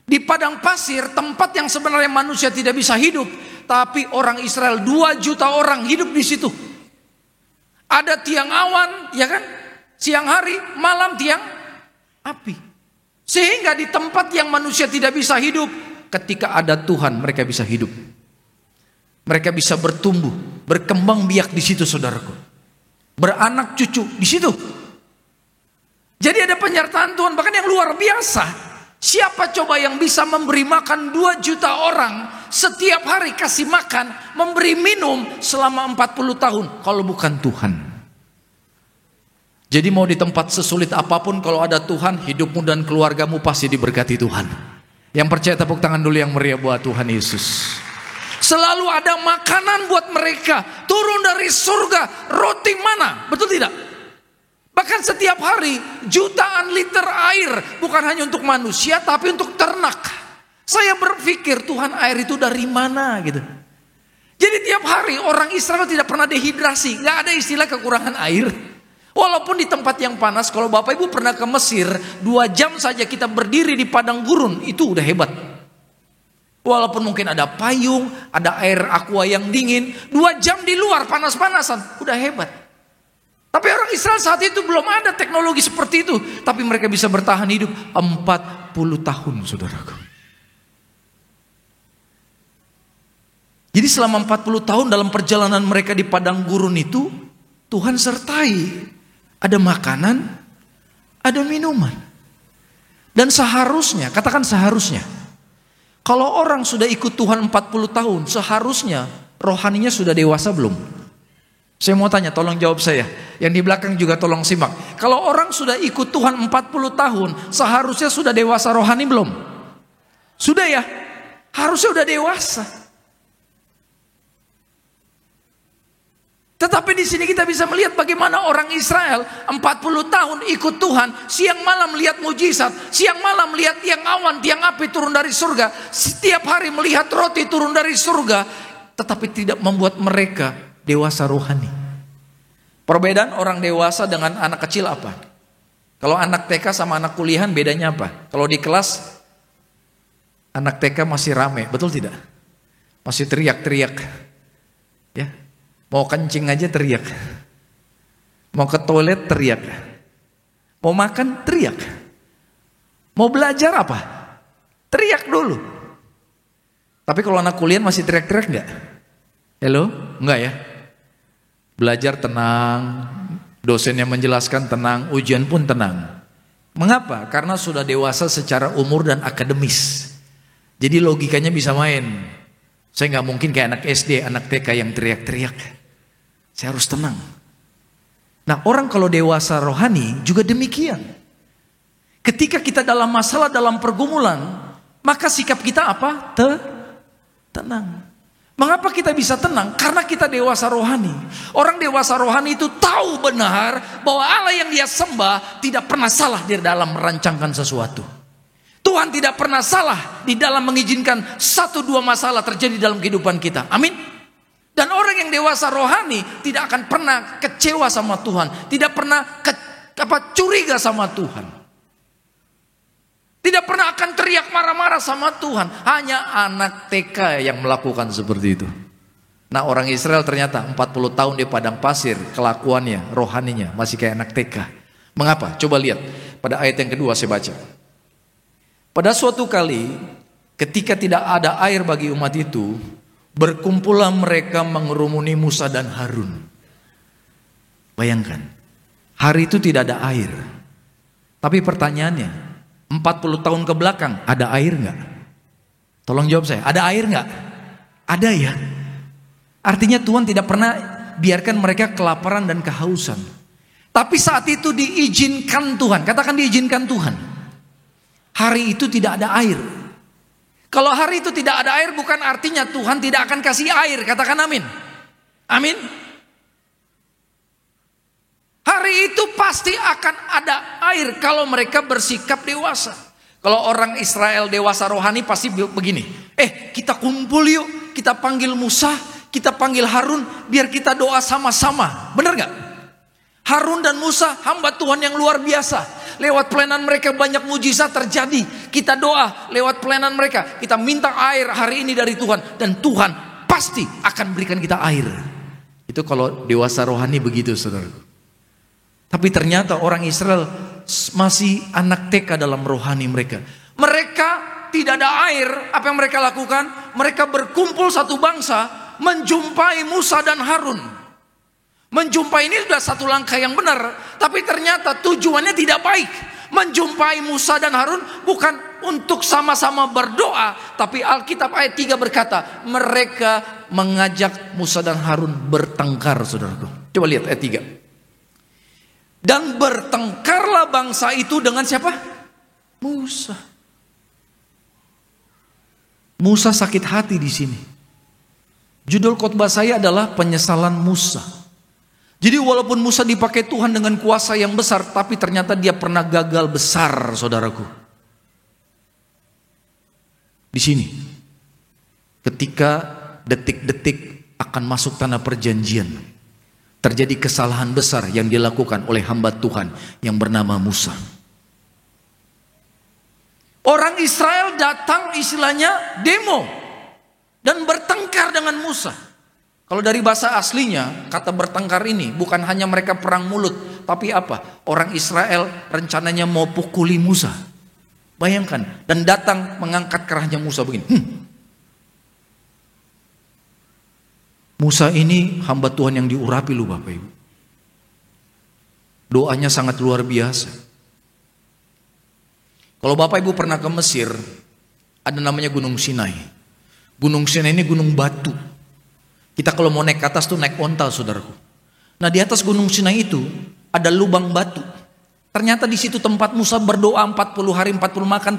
Di padang pasir, tempat yang sebenarnya manusia tidak bisa hidup, tapi orang Israel 2 juta orang hidup di situ. Ada tiang awan, ya kan? Siang hari, malam tiang api. Sehingga di tempat yang manusia tidak bisa hidup, ketika ada Tuhan mereka bisa hidup. Mereka bisa bertumbuh, berkembang biak di situ saudaraku. Beranak cucu di situ. Jadi ada penyertaan Tuhan bahkan yang luar biasa. Siapa coba yang bisa memberi makan 2 juta orang setiap hari, kasih makan, memberi minum selama 40 tahun kalau bukan Tuhan? Jadi mau di tempat sesulit apapun, kalau ada Tuhan, hidupmu dan keluargamu pasti diberkati Tuhan. Yang percaya tepuk tangan dulu yang meriah buat Tuhan Yesus. Selalu ada makanan buat mereka, turun dari surga, roti mana, betul tidak? Bahkan setiap hari jutaan liter air, bukan hanya untuk manusia tapi untuk ternak. Saya berpikir Tuhan, air itu dari mana gitu. Jadi tiap hari orang Israel tidak pernah dehidrasi, gak ada istilah kekurangan air. Walaupun di tempat yang panas, kalau Bapak Ibu pernah ke Mesir, 2 jam saja kita berdiri di padang gurun, itu udah hebat. Walaupun mungkin ada payung, ada air aqua yang dingin, 2 jam di luar panas-panasan, udah hebat. Tapi orang Israel saat itu belum ada teknologi seperti itu, tapi mereka bisa bertahan hidup 40 tahun, saudaraku. Jadi selama 40 tahun dalam perjalanan mereka di padang gurun itu, Tuhan sertai. Ada makanan, ada minuman. Dan seharusnya, katakan seharusnya, kalau orang sudah ikut Tuhan 40 tahun, seharusnya rohaninya sudah dewasa belum? Saya mau tanya, tolong jawab saya. Yang di belakang juga tolong simak. Kalau orang sudah ikut Tuhan 40 tahun, seharusnya sudah dewasa rohani belum? Sudah ya? Harusnya sudah dewasa. Tetapi di sini kita bisa melihat bagaimana orang Israel 40 tahun ikut Tuhan, siang malam lihat mujizat, siang malam lihat tiang awan, tiang api turun dari surga, setiap hari melihat roti turun dari surga, tetapi tidak membuat mereka dewasa rohani. Perbedaan orang dewasa dengan anak kecil apa? Kalau anak TK sama anak kuliahan bedanya apa? Kalau di kelas anak TK masih rame, betul tidak? Masih teriak-teriak. Ya. Mau kencing aja teriak. Mau ke toilet teriak. Mau makan teriak. Mau belajar apa? Teriak dulu. Tapi kalau anak kuliah masih teriak-teriak enggak? Halo? Enggak ya? Belajar tenang, dosennya menjelaskan tenang, ujian pun tenang. Mengapa? Karena sudah dewasa secara umur dan akademis. Jadi logikanya bisa main. Saya nggak mungkin kayak anak SD, anak TK yang teriak-teriak. Saya harus tenang. Nah, orang kalau dewasa rohani juga demikian. Ketika kita dalam masalah, dalam pergumulan, maka sikap kita apa? Tenang. Mengapa kita bisa tenang? Karena kita dewasa rohani. Orang dewasa rohani itu tahu benar bahwa Allah yang dia sembah tidak pernah salah di dalam merancangkan sesuatu. Tuhan tidak pernah salah di dalam mengizinkan 1-2 masalah terjadi dalam kehidupan kita. Amin. Dan orang yang dewasa rohani tidak akan pernah kecewa sama Tuhan, tidak pernah curiga sama Tuhan. Tidak pernah akan teriak marah-marah sama Tuhan. Hanya anak TK yang melakukan seperti itu. Nah, orang Israel ternyata 40 tahun di padang pasir, kelakuannya, rohaninya masih kayak anak TK. Mengapa? Coba lihat pada ayat yang kedua saya baca. Pada suatu kali ketika tidak ada air bagi umat itu, berkumpullah mereka mengerumuni Musa dan Harun. Bayangkan, hari itu tidak ada air. Tapi pertanyaannya, 40 tahun ke belakang ada air nggak? Tolong jawab saya, ada air nggak? Ada ya. Artinya Tuhan tidak pernah biarkan mereka kelaparan dan kehausan. Tapi saat itu diizinkan Tuhan, katakan diizinkan Tuhan. Hari itu tidak ada air. Kalau hari itu tidak ada air bukan artinya Tuhan tidak akan kasih air, katakan amin. Amin. Hari itu pasti akan ada air kalau mereka bersikap dewasa. Kalau orang Israel dewasa rohani pasti begini. Kita kumpul yuk, kita panggil Musa, kita panggil Harun, biar kita doa sama-sama. Benar gak? Harun dan Musa hamba Tuhan yang luar biasa. Lewat pelayanan mereka banyak mujizat terjadi. Kita doa lewat pelayanan mereka. Kita minta air hari ini dari Tuhan. Dan Tuhan pasti akan berikan kita air. Itu kalau dewasa rohani begitu, saudara. Tapi ternyata orang Israel masih anak TK dalam rohani mereka. Mereka tidak ada air. Apa yang mereka lakukan? Mereka berkumpul satu bangsa menjumpai Musa dan Harun. Menjumpai ini sudah satu langkah yang benar. Tapi ternyata tujuannya tidak baik. Menjumpai Musa dan Harun bukan untuk sama-sama berdoa. Tapi Alkitab ayat 3 berkata, mereka mengajak Musa dan Harun bertengkar, saudaraku. Coba lihat ayat 3. Dan bertengkarlah bangsa itu dengan siapa? Musa. Musa sakit hati di sini. Judul khotbah saya adalah penyesalan Musa. Jadi walaupun Musa dipakai Tuhan dengan kuasa yang besar, tapi ternyata dia pernah gagal besar, saudaraku. Di sini, ketika detik-detik akan masuk tanah perjanjian, terjadi kesalahan besar yang dilakukan oleh hamba Tuhan yang bernama Musa. Orang Israel datang istilahnya demo dan bertengkar dengan Musa. Kalau dari bahasa aslinya kata bertengkar ini bukan hanya mereka perang mulut, tapi apa? Orang Israel rencananya mau pukuli Musa. Bayangkan, dan datang mengangkat kerahnya Musa begini. Musa ini hamba Tuhan yang diurapi loh Bapak Ibu. Doanya sangat luar biasa. Kalau Bapak Ibu pernah ke Mesir, ada namanya Gunung Sinai. Gunung Sinai ini gunung batu. Kita kalau mau naik ke atas tuh naik onta, saudaraku. Nah, di atas Gunung Sinai itu ada lubang batu. Ternyata di situ tempat Musa berdoa 40 hari 40 makan,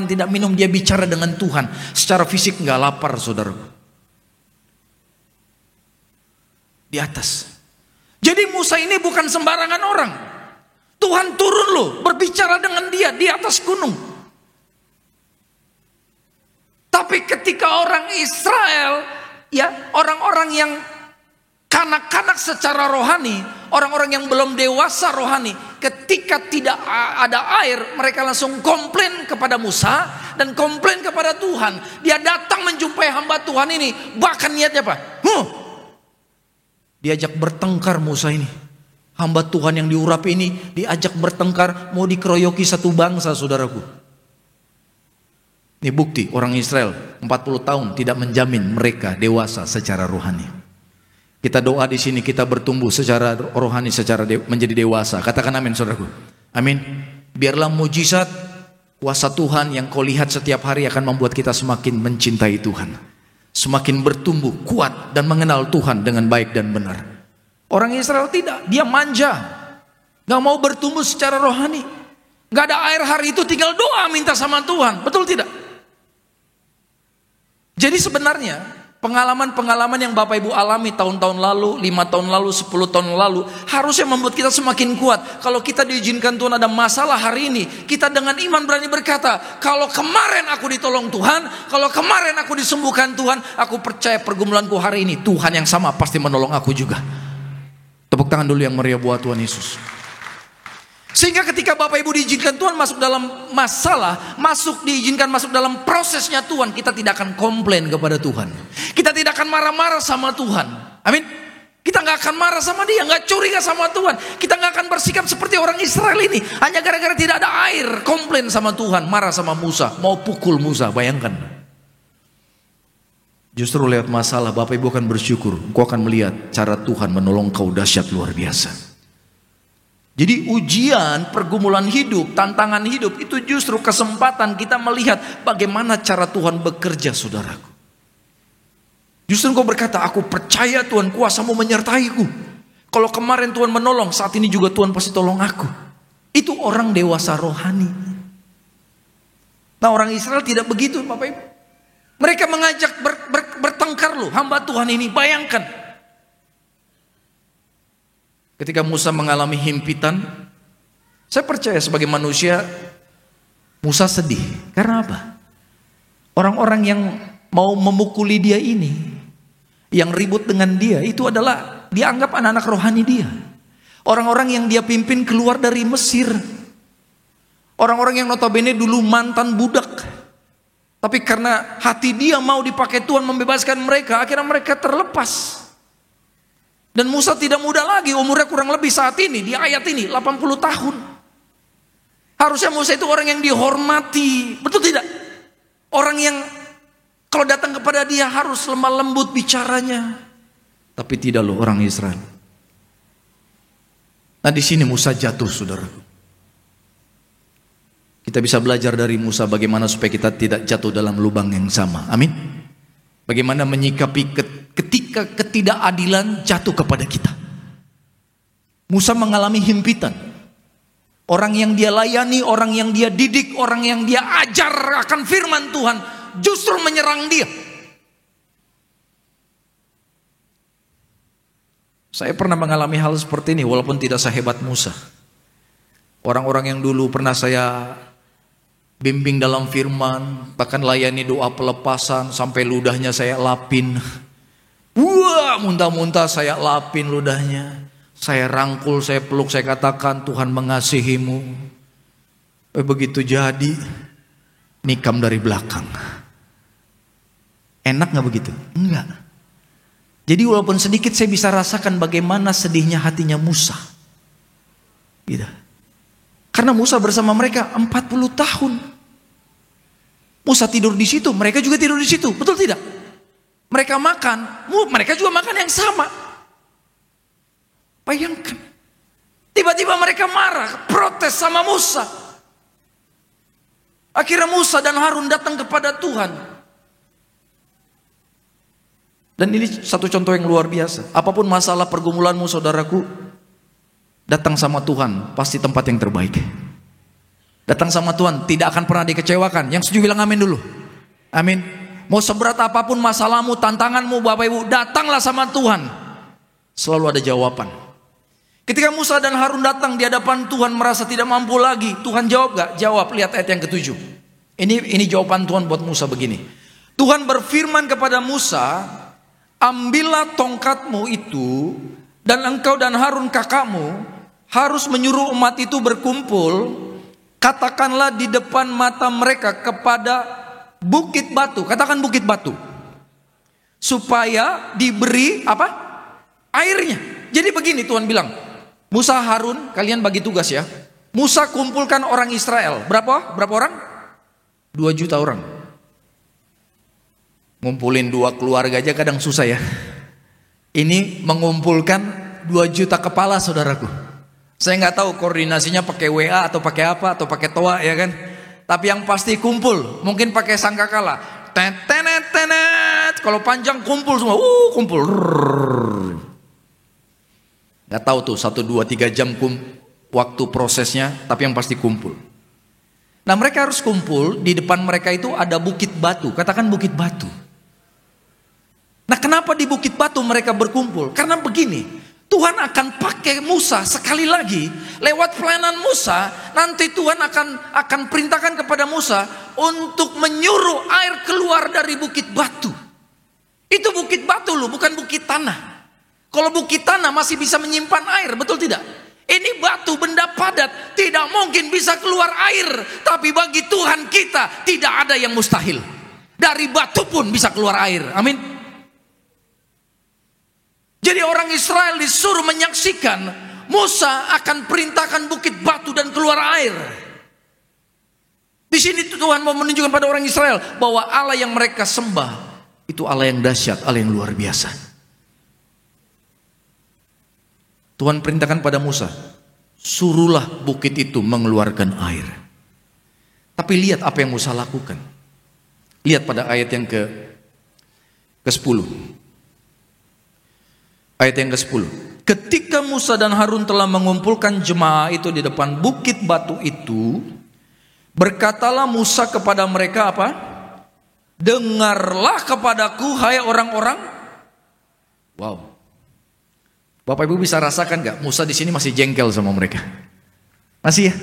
tidak minum, dia bicara dengan Tuhan. Secara fisik nggak lapar, saudaraku. Di atas. Jadi Musa ini bukan sembarangan orang. Tuhan turun loh, berbicara dengan dia di atas gunung. Tapi ketika orang Israel, ya orang-orang yang kanak-kanak secara rohani, orang-orang yang belum dewasa rohani, ketika tidak ada air, mereka langsung komplain kepada Musa dan komplain kepada Tuhan. Dia datang menjumpai hamba Tuhan ini, bahkan niatnya apa? Diajak bertengkar Musa ini. Hamba Tuhan yang diurapi ini diajak bertengkar, mau dikeroyoki satu bangsa, saudaraku. Ini bukti orang Israel 40 tahun tidak menjamin mereka dewasa secara rohani. Kita doa di sini kita bertumbuh secara rohani, secara menjadi dewasa. Katakan amin, saudaraku. Amin. Biarlah mujizat kuasa Tuhan yang kau lihat setiap hari akan membuat kita semakin mencintai Tuhan, semakin bertumbuh kuat dan mengenal Tuhan dengan baik dan benar. Orang Israel tidak, dia manja, gak mau bertumbuh secara rohani. Gak ada air hari itu, tinggal doa minta sama Tuhan. Betul tidak? Jadi sebenarnya pengalaman-pengalaman yang Bapak Ibu alami tahun-tahun lalu, 5 tahun lalu, 10 tahun lalu, harusnya membuat kita semakin kuat. Kalau kita diizinkan Tuhan ada masalah hari ini, kita dengan iman berani berkata, kalau kemarin aku ditolong Tuhan, kalau kemarin aku disembuhkan Tuhan, aku percaya pergumulanku hari ini Tuhan yang sama pasti menolong aku juga. Tepuk tangan dulu yang meriah buat Tuhan Yesus. Sehingga ketika Bapak Ibu diizinkan Tuhan masuk dalam masalah, diizinkan masuk dalam prosesnya Tuhan, kita tidak akan komplain kepada Tuhan. Kita tidak akan marah-marah sama Tuhan. Amin. Kita nggak akan marah sama dia, nggak curiga sama Tuhan. Kita nggak akan bersikap seperti orang Israel ini. Hanya gara-gara tidak ada air, komplain sama Tuhan, marah sama Musa, mau pukul Musa, bayangkan. Justru lewat masalah Bapak Ibu akan bersyukur, kau akan melihat cara Tuhan menolong kau dahsyat luar biasa. Jadi ujian, pergumulan hidup, tantangan hidup itu justru kesempatan kita melihat bagaimana cara Tuhan bekerja, saudaraku. Justru engkau berkata, aku percaya Tuhan kuasa-Mu menyertaiku. Kalau kemarin Tuhan menolong, saat ini juga Tuhan pasti tolong aku. Itu orang dewasa rohani. Nah, orang Israel tidak begitu, Bapak Ibu. Mereka mengajak bertengkar loh, hamba Tuhan ini, bayangkan. Ketika Musa mengalami himpitan, saya percaya sebagai manusia, Musa sedih. Karena apa? Orang-orang yang mau memukuli dia ini, yang ribut dengan dia, itu adalah dianggap anak-anak rohani dia. Orang-orang yang dia pimpin keluar dari Mesir. Orang-orang yang notabene dulu mantan budak. Tapi karena hati dia mau dipakai Tuhan membebaskan mereka, akhirnya mereka terlepas. Dan Musa tidak muda lagi, umurnya kurang lebih saat ini, di ayat ini 80 tahun. Harusnya Musa itu orang yang dihormati, betul tidak? Orang yang kalau datang kepada dia harus lemah lembut bicaranya. Tapi tidak loh orang Israel. Nah di sini Musa jatuh, saudara. Kita bisa belajar dari Musa bagaimana supaya kita tidak jatuh dalam lubang yang sama. Amin. Bagaimana menyikapi ketika ketidakadilan jatuh kepada kita. Musa mengalami himpitan. Orang yang dia layani, orang yang dia didik, orang yang dia ajar akan firman Tuhan justru menyerang dia. Saya pernah mengalami hal seperti ini walaupun tidak sehebat Musa. Orang-orang yang dulu pernah saya bimbing dalam firman, bahkan layani doa pelepasan sampai ludahnya saya lapin. Wah, muntah-muntah saya lapin ludahnya. Saya rangkul, saya peluk, saya katakan Tuhan mengasihimu. Begitu jadi, nikam dari belakang. Enak gak begitu? Enggak. Jadi walaupun sedikit saya bisa rasakan bagaimana sedihnya hatinya Musa. Gitu. Karena Musa bersama mereka 40 tahun. Musa tidur di situ, mereka juga tidur di situ, betul tidak? Mereka makan, mereka juga makan yang sama. Bayangkan. Tiba-tiba mereka marah, protes sama Musa. Akhirnya Musa dan Harun datang kepada Tuhan. Dan ini satu contoh yang luar biasa. Apapun masalah pergumulanmu, saudaraku, datang sama Tuhan, pasti tempat yang terbaik. Datang sama Tuhan, tidak akan pernah dikecewakan. Yang setuju bilang amin dulu. Amin. Mau seberat apapun masalahmu, tantanganmu, Bapak Ibu, datanglah sama Tuhan. Selalu ada jawaban. Ketika Musa dan Harun datang di hadapan Tuhan merasa tidak mampu lagi, Tuhan jawab gak? Jawab, lihat ayat yang ke-7. Ini jawaban Tuhan buat Musa begini. Tuhan berfirman kepada Musa, ambillah tongkatmu itu, dan engkau dan Harun kakakmu harus menyuruh umat itu berkumpul. Katakanlah di depan mata mereka kepada bukit batu. Katakan bukit batu. Supaya diberi apa? Airnya. Jadi begini Tuhan bilang. Musa, Harun, kalian bagi tugas ya. Musa kumpulkan orang Israel. Berapa? Berapa orang? 2 juta orang. Ngumpulin 2 keluarga aja kadang susah ya. Ini mengumpulkan 2 juta kepala, saudaraku. Saya nggak tahu koordinasinya pakai WA atau pakai apa atau pakai toa ya kan. Tapi yang pasti kumpul. Mungkin pakai sangkakala. Tenet. Kalau panjang kumpul semua. Kumpul. Nggak tahu tuh 1, 2, 3 jam waktu prosesnya. Tapi yang pasti kumpul. Nah mereka harus kumpul. Di depan mereka itu ada bukit batu. Katakan bukit batu. Nah kenapa di bukit batu mereka berkumpul? Karena begini. Tuhan akan pakai Musa sekali lagi lewat pelayanan Musa. Nanti Tuhan akan perintahkan kepada Musa untuk menyuruh air keluar dari bukit batu. Itu bukit batu loh, bukan bukit tanah. Kalau bukit tanah masih bisa menyimpan air, betul tidak? Ini batu benda padat, tidak mungkin bisa keluar air. Tapi bagi Tuhan kita tidak ada yang mustahil. Dari batu pun bisa keluar air. Amin. Jadi orang Israel disuruh menyaksikan Musa akan perintahkan bukit batu dan keluar air. Di sini Tuhan mau menunjukkan pada orang Israel bahwa Allah yang mereka sembah itu Allah yang dahsyat, Allah yang luar biasa. Tuhan perintahkan pada Musa, suruhlah bukit itu mengeluarkan air. Tapi lihat apa yang Musa lakukan. Lihat pada ayat yang ke-10. Ayat yang ke-10. Ketika Musa dan Harun telah mengumpulkan jemaah itu di depan bukit batu itu, berkatalah Musa kepada mereka apa? Dengarlah kepadaku hai orang-orang. Wow. Bapak Ibu bisa rasakan gak? Musa di sini masih jengkel sama mereka. Masih ya?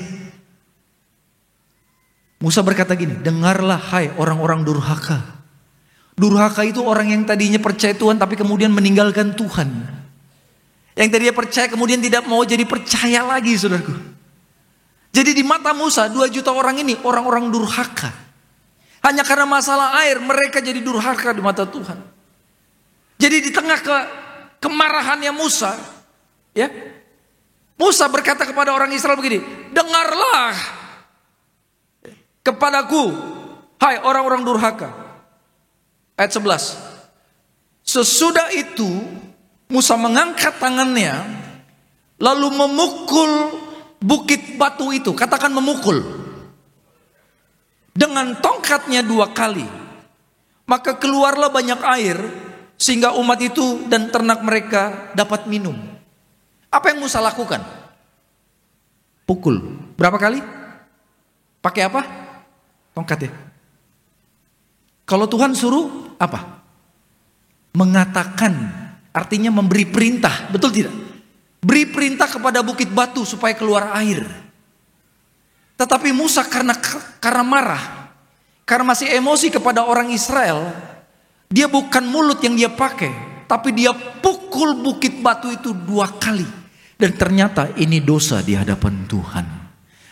Musa berkata gini, dengarlah hai orang-orang durhaka. Durhaka itu orang yang tadinya percaya Tuhan tapi kemudian meninggalkan Tuhan. Yang tadinya percaya kemudian tidak mau jadi percaya lagi, saudaraku. Jadi di mata Musa 2 juta orang ini orang-orang durhaka. Hanya karena masalah air mereka jadi durhaka di mata Tuhan. Jadi di tengah kemarahannya Musa, ya, Musa berkata kepada orang Israel begini, dengarlah kepadaku, hai orang-orang durhaka. Ayat 11. Sesudah itu Musa mengangkat tangannya, lalu memukul bukit batu itu. Katakan memukul. Dengan tongkatnya 2 kali. Maka keluarlah banyak air, sehingga umat itu dan ternak mereka dapat minum. Apa yang Musa lakukan? Pukul. Berapa kali? Pakai apa? Tongkat ya. Kalau Tuhan suruh apa? Mengatakan. Artinya memberi perintah. Betul tidak? Beri perintah kepada bukit batu supaya keluar air. Tetapi Musa karena marah, karena masih emosi kepada orang Israel, dia bukan mulut yang dia pakai, tapi dia pukul bukit batu itu 2 kali. Dan ternyata ini dosa di hadapan Tuhan.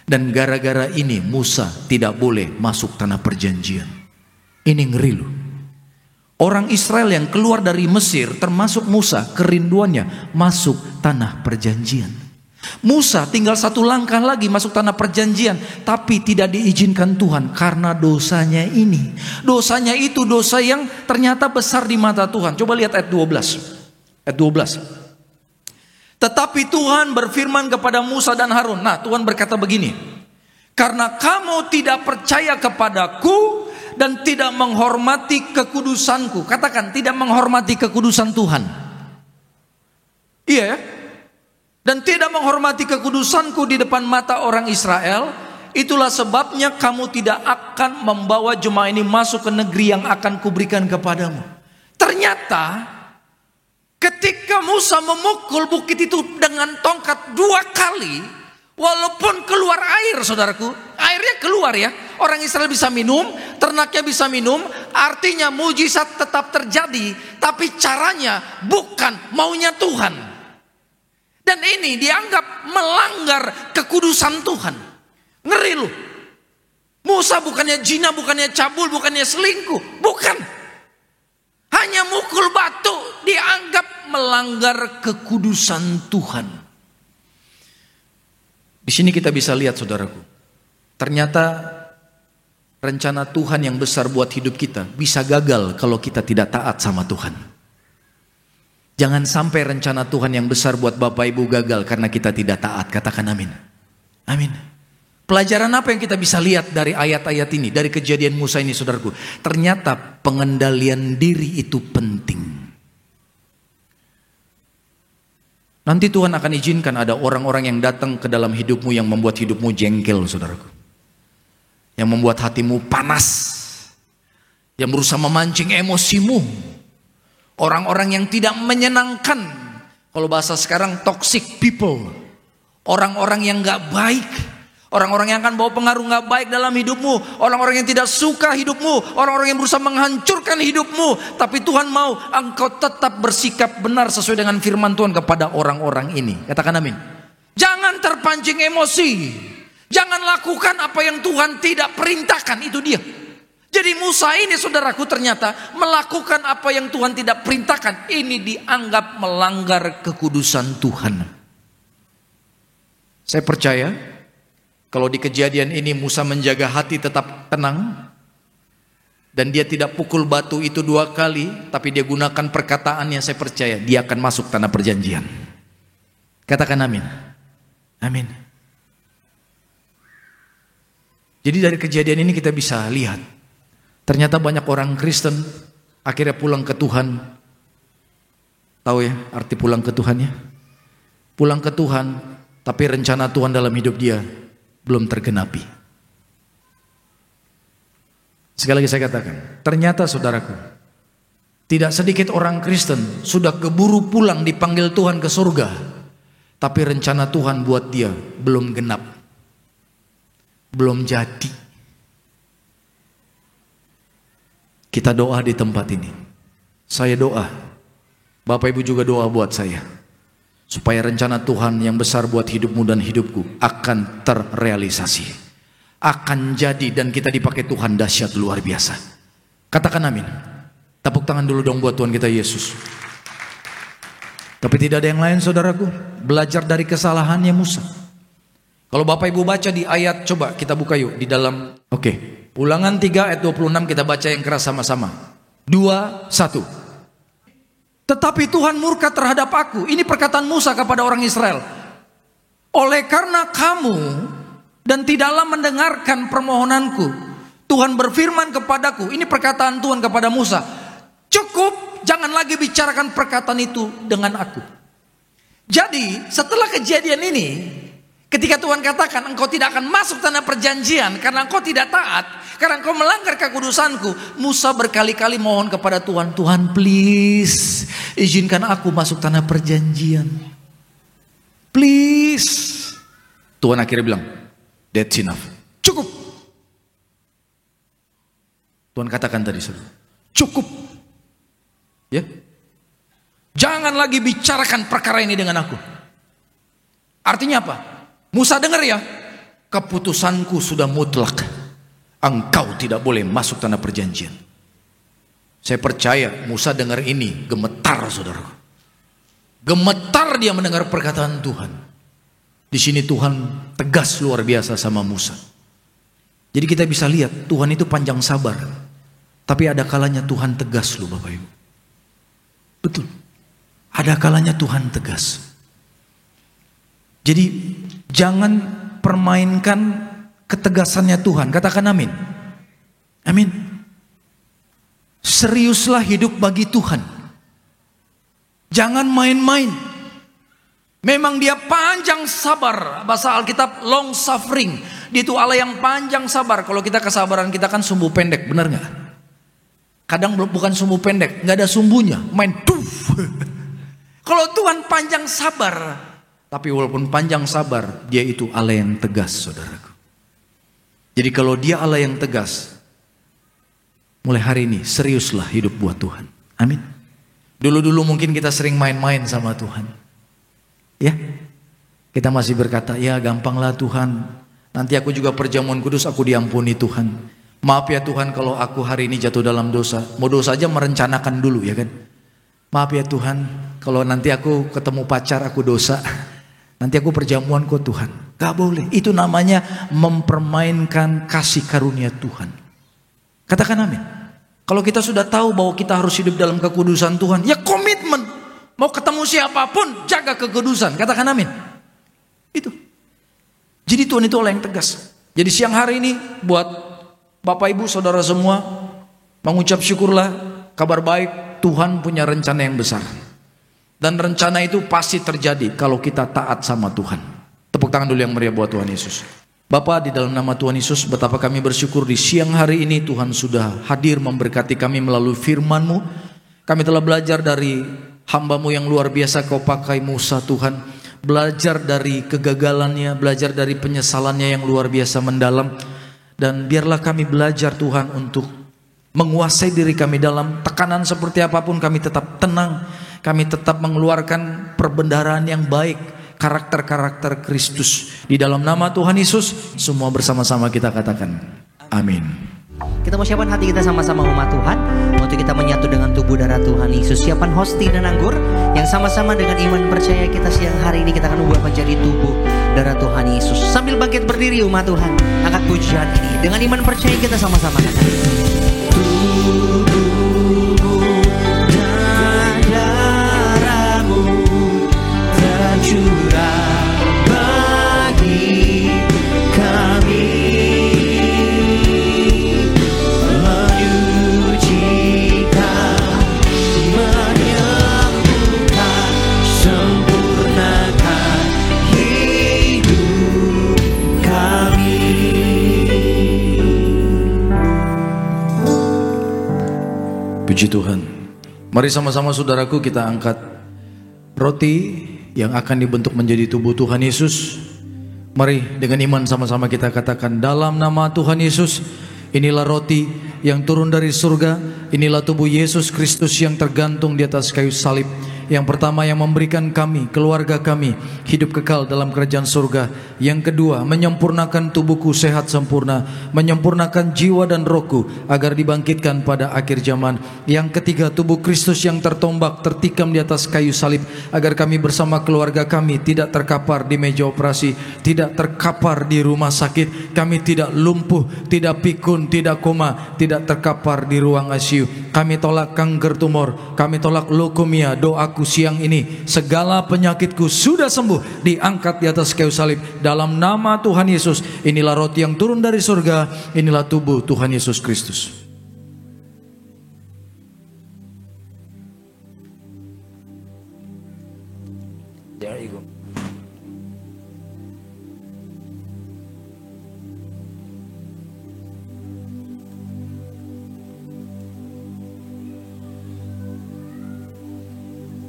Dan gara-gara ini Musa tidak boleh masuk tanah perjanjian. Ini ngeri loh. Orang Israel yang keluar dari Mesir, termasuk Musa, kerinduannya masuk tanah perjanjian. Musa tinggal 1 langkah lagi masuk tanah perjanjian, tapi tidak diizinkan Tuhan karena dosanya ini. Dosanya itu dosa yang ternyata besar di mata Tuhan. Coba lihat ayat 12. Ayat 12. Tetapi Tuhan berfirman kepada Musa dan Harun. Nah, Tuhan berkata begini, karena kamu tidak percaya kepadaku dan tidak menghormati kekudusanku. Katakan, tidak menghormati kekudusan Tuhan. Iya ya. Dan tidak menghormati kekudusanku di depan mata orang Israel. Itulah sebabnya kamu tidak akan membawa jemaah ini masuk ke negeri yang akan kuberikan kepadamu. Ternyata ketika Musa memukul bukit itu dengan tongkat 2 kali, walaupun keluar air, saudaraku, airnya keluar ya. Orang Israel bisa minum, ternaknya bisa minum, artinya mujizat tetap terjadi, tapi caranya bukan maunya Tuhan. Dan ini dianggap melanggar kekudusan Tuhan. Ngeri loh. Musa bukannya zina, bukannya cabul, bukannya selingkuh, bukan. Hanya mukul batu dianggap melanggar kekudusan Tuhan. Di sini kita bisa lihat, saudaraku, ternyata rencana Tuhan yang besar buat hidup kita bisa gagal kalau kita tidak taat sama Tuhan. Jangan sampai rencana Tuhan yang besar buat Bapak Ibu gagal karena kita tidak taat. Katakan amin. Amin. Pelajaran apa yang kita bisa lihat dari ayat-ayat ini, dari kejadian Musa ini, saudaraku? Ternyata pengendalian diri itu penting. Nanti Tuhan akan izinkan ada orang-orang yang datang ke dalam hidupmu yang membuat hidupmu jengkel, saudaraku. Yang membuat hatimu panas. Yang berusaha memancing emosimu. Orang-orang yang tidak menyenangkan. Kalau bahasa sekarang toxic people. Orang-orang yang gak baik. Orang-orang yang akan bawa pengaruh gak baik dalam hidupmu. Orang-orang yang tidak suka hidupmu. Orang-orang yang berusaha menghancurkan hidupmu. Tapi Tuhan mau engkau tetap bersikap benar sesuai dengan firman Tuhan kepada orang-orang ini. Katakan amin. Jangan terpancing emosi. Jangan lakukan apa yang Tuhan tidak perintahkan, itu dia. Jadi Musa ini saudaraku ternyata melakukan apa yang Tuhan tidak perintahkan. Ini dianggap melanggar kekudusan Tuhan. Saya percaya kalau di kejadian ini Musa menjaga hati tetap tenang. Dan dia tidak pukul batu itu 2 kali. Tapi dia gunakan perkataannya, saya percaya dia akan masuk tanah perjanjian. Katakan amin. Amin. Jadi dari kejadian ini kita bisa lihat, ternyata banyak orang Kristen akhirnya pulang ke Tuhan. Tahu ya arti pulang ke Tuhan ya? Pulang ke Tuhan, tapi rencana Tuhan dalam hidup dia belum tergenapi. Sekali lagi saya katakan, ternyata saudaraku, tidak sedikit orang Kristen sudah keburu pulang dipanggil Tuhan ke surga, tapi rencana Tuhan buat dia belum genap, belum jadi. Kita doa di tempat ini. Saya doa, Bapak Ibu juga doa buat saya, supaya rencana Tuhan yang besar buat hidupmu dan hidupku akan terrealisasi, akan jadi, dan kita dipakai Tuhan dahsyat luar biasa. Katakan amin. Tepuk tangan dulu dong buat Tuhan kita Yesus. Tapi tidak ada yang lain saudaraku, belajar dari kesalahannya Musa. Kalau Bapak Ibu baca di ayat, coba kita buka yuk di dalam, Ulangan 3 ayat 26 kita baca yang keras sama-sama. 2, 1. Tetapi Tuhan murka terhadap aku. Ini perkataan Musa kepada orang Israel. Oleh karena kamu dan tidaklah mendengarkan permohonanku, Tuhan berfirman kepadaku. Ini perkataan Tuhan kepada Musa. Cukup, jangan lagi bicarakan perkataan itu dengan aku. Jadi setelah kejadian ini, ketika Tuhan katakan engkau tidak akan masuk tanah perjanjian karena engkau tidak taat, karena engkau melanggar kekudusanku, Musa berkali-kali mohon kepada Tuhan, Tuhan please izinkan aku masuk tanah perjanjian, please. Tuhan akhirnya bilang, that's enough, cukup. Tuhan katakan tadi, cukup, ya, jangan lagi bicarakan perkara ini dengan aku. Artinya apa? Musa dengar ya, keputusanku sudah mutlak, engkau tidak boleh masuk tanah perjanjian. Saya percaya Musa dengar ini gemetar saudara, gemetar dia mendengar perkataan Tuhan. Di sini Tuhan tegas luar biasa sama Musa. Jadi kita bisa lihat Tuhan itu panjang sabar, tapi ada kalanya Tuhan tegas loh Bapak Ibu. Betul, ada kalanya Tuhan tegas. Jadi jangan permainkan ketegasannya Tuhan. Katakan amin. Amin. Seriuslah hidup bagi Tuhan. Jangan main-main. Memang dia panjang sabar. Bahasa Alkitab long suffering. Dia itu Allah yang panjang sabar. Kalau kita kesabaran kita kan sumbu pendek, benar gak? Kadang bukan sumbu pendek, gak ada sumbunya, main tuh. Kalau Tuhan panjang sabar, tapi walaupun panjang sabar, dia itu Allah yang tegas saudaraku. Jadi kalau dia Allah yang tegas, mulai hari ini seriuslah hidup buat Tuhan. Amin. Dulu-dulu mungkin kita sering main-main sama Tuhan, ya, kita masih berkata, ya gampanglah Tuhan, nanti aku juga perjamuan kudus aku diampuni Tuhan. Maaf ya Tuhan kalau aku hari ini jatuh dalam dosa. Mau dosa aja merencanakan dulu ya kan. Maaf ya Tuhan kalau nanti aku ketemu pacar aku dosa, nanti aku perjamuan kok Tuhan. Gak boleh. Itu namanya mempermainkan kasih karunia Tuhan. Katakan amin. Kalau kita sudah tahu bahwa kita harus hidup dalam kekudusan Tuhan, ya komitmen. Mau ketemu siapapun, jaga kekudusan. Katakan amin. Itu. Jadi Tuhan itu Allah yang tegas. Jadi siang hari ini buat Bapak Ibu Saudara semua, mengucap syukurlah, kabar baik, Tuhan punya rencana yang besar. Dan rencana itu pasti terjadi kalau kita taat sama Tuhan. Tepuk tangan dulu yang meriah buat Tuhan Yesus. Bapa, di dalam nama Tuhan Yesus, betapa kami bersyukur di siang hari ini Tuhan sudah hadir memberkati kami melalui firman-Mu. Kami telah belajar dari hamba-Mu yang luar biasa Kau pakai Musa Tuhan. Belajar dari kegagalannya, belajar dari penyesalannya yang luar biasa mendalam. Dan biarlah kami belajar Tuhan untuk menguasai diri kami dalam tekanan seperti apapun, kami tetap tenang. Kami tetap mengeluarkan perbendaharaan yang baik. karakter-karakter Kristus. Di dalam nama Tuhan Yesus, semua bersama-sama kita katakan amin. Kita mau siapkan hati kita sama-sama umat Tuhan untuk kita menyatu dengan tubuh darah Tuhan Yesus. Siapkan hosti dan anggur yang sama-sama dengan iman percaya kita siang hari ini kita akan ubah menjadi tubuh darah Tuhan Yesus. Sambil bangkit berdiri umat Tuhan, angkat pujian ini dengan iman percaya kita sama-sama katakan. Tubuh dan darahmu tercurah bagi kami. Puji Tuhan. Mari sama-sama saudaraku kita angkat roti yang akan dibentuk menjadi tubuh Tuhan Yesus. Mari dengan iman sama-sama kita katakan dalam nama Tuhan Yesus, inilah roti yang turun dari surga, inilah tubuh Yesus Kristus yang tergantung di atas kayu salib. Yang pertama yang memberikan kami, keluarga kami, hidup kekal dalam kerajaan surga. Yang kedua, menyempurnakan tubuhku sehat sempurna, menyempurnakan jiwa dan rohku agar dibangkitkan pada akhir zaman. Yang ketiga, tubuh Kristus yang tertombak, tertikam di atas kayu salib, agar kami bersama keluarga kami tidak terkapar di meja operasi, tidak terkapar di rumah sakit. Kami tidak lumpuh, tidak pikun, tidak koma, tidak terkapar di ruang ICU. Kami tolak kanker tumor, kami tolak leukemia. Doaku siang ini, segala penyakitku sudah sembuh, diangkat di atas kayu salib dalam nama Tuhan Yesus. Inilah roti yang turun dari surga, inilah tubuh Tuhan Yesus Kristus. There you go.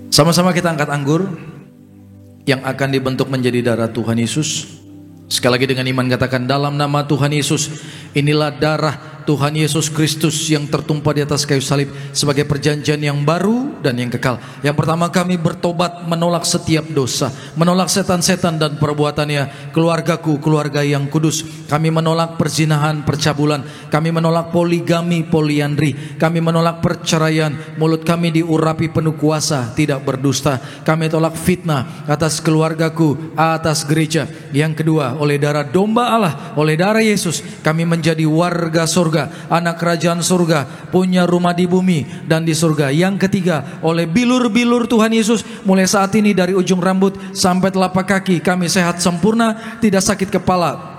Sama-sama kita angkat anggur yang akan dibentuk menjadi darah Tuhan Yesus. Sekali lagi dengan iman katakan dalam nama Tuhan Yesus, inilah darah Tuhan Yesus Kristus yang tertumpah di atas kayu salib sebagai perjanjian yang baru dan yang kekal. Yang pertama, kami bertobat menolak setiap dosa, menolak setan-setan dan perbuatannya. Keluargaku, keluarga yang kudus. Kami menolak perzinahan, percabulan. Kami menolak poligami, poliandri. Kami menolak perceraian. Mulut kami diurapi penuh kuasa, tidak berdusta. Kami tolak fitnah atas keluargaku, atas gereja. Yang kedua, oleh darah domba Allah, oleh darah Yesus, kami menjadi warga surga, anak kerajaan surga, punya rumah di bumi dan di surga. Yang ketiga, oleh bilur-bilur Tuhan Yesus, mulai saat ini dari ujung rambut sampai telapak kaki kami sehat sempurna, tidak sakit kepala,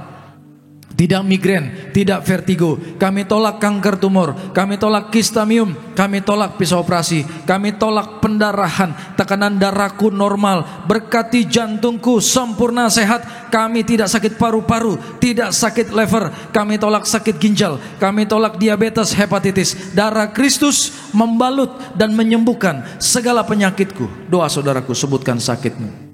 tidak migrain, tidak vertigo. Kami tolak kanker tumor, kami tolak kistamium, kami tolak pisau operasi, kami tolak pendarahan, tekanan darahku normal, berkati jantungku sempurna sehat. Kami tidak sakit paru-paru, tidak sakit lever, kami tolak sakit ginjal, kami tolak diabetes, hepatitis. Darah Kristus membalut dan menyembuhkan segala penyakitku. Doa saudaraku, sebutkan sakitmu.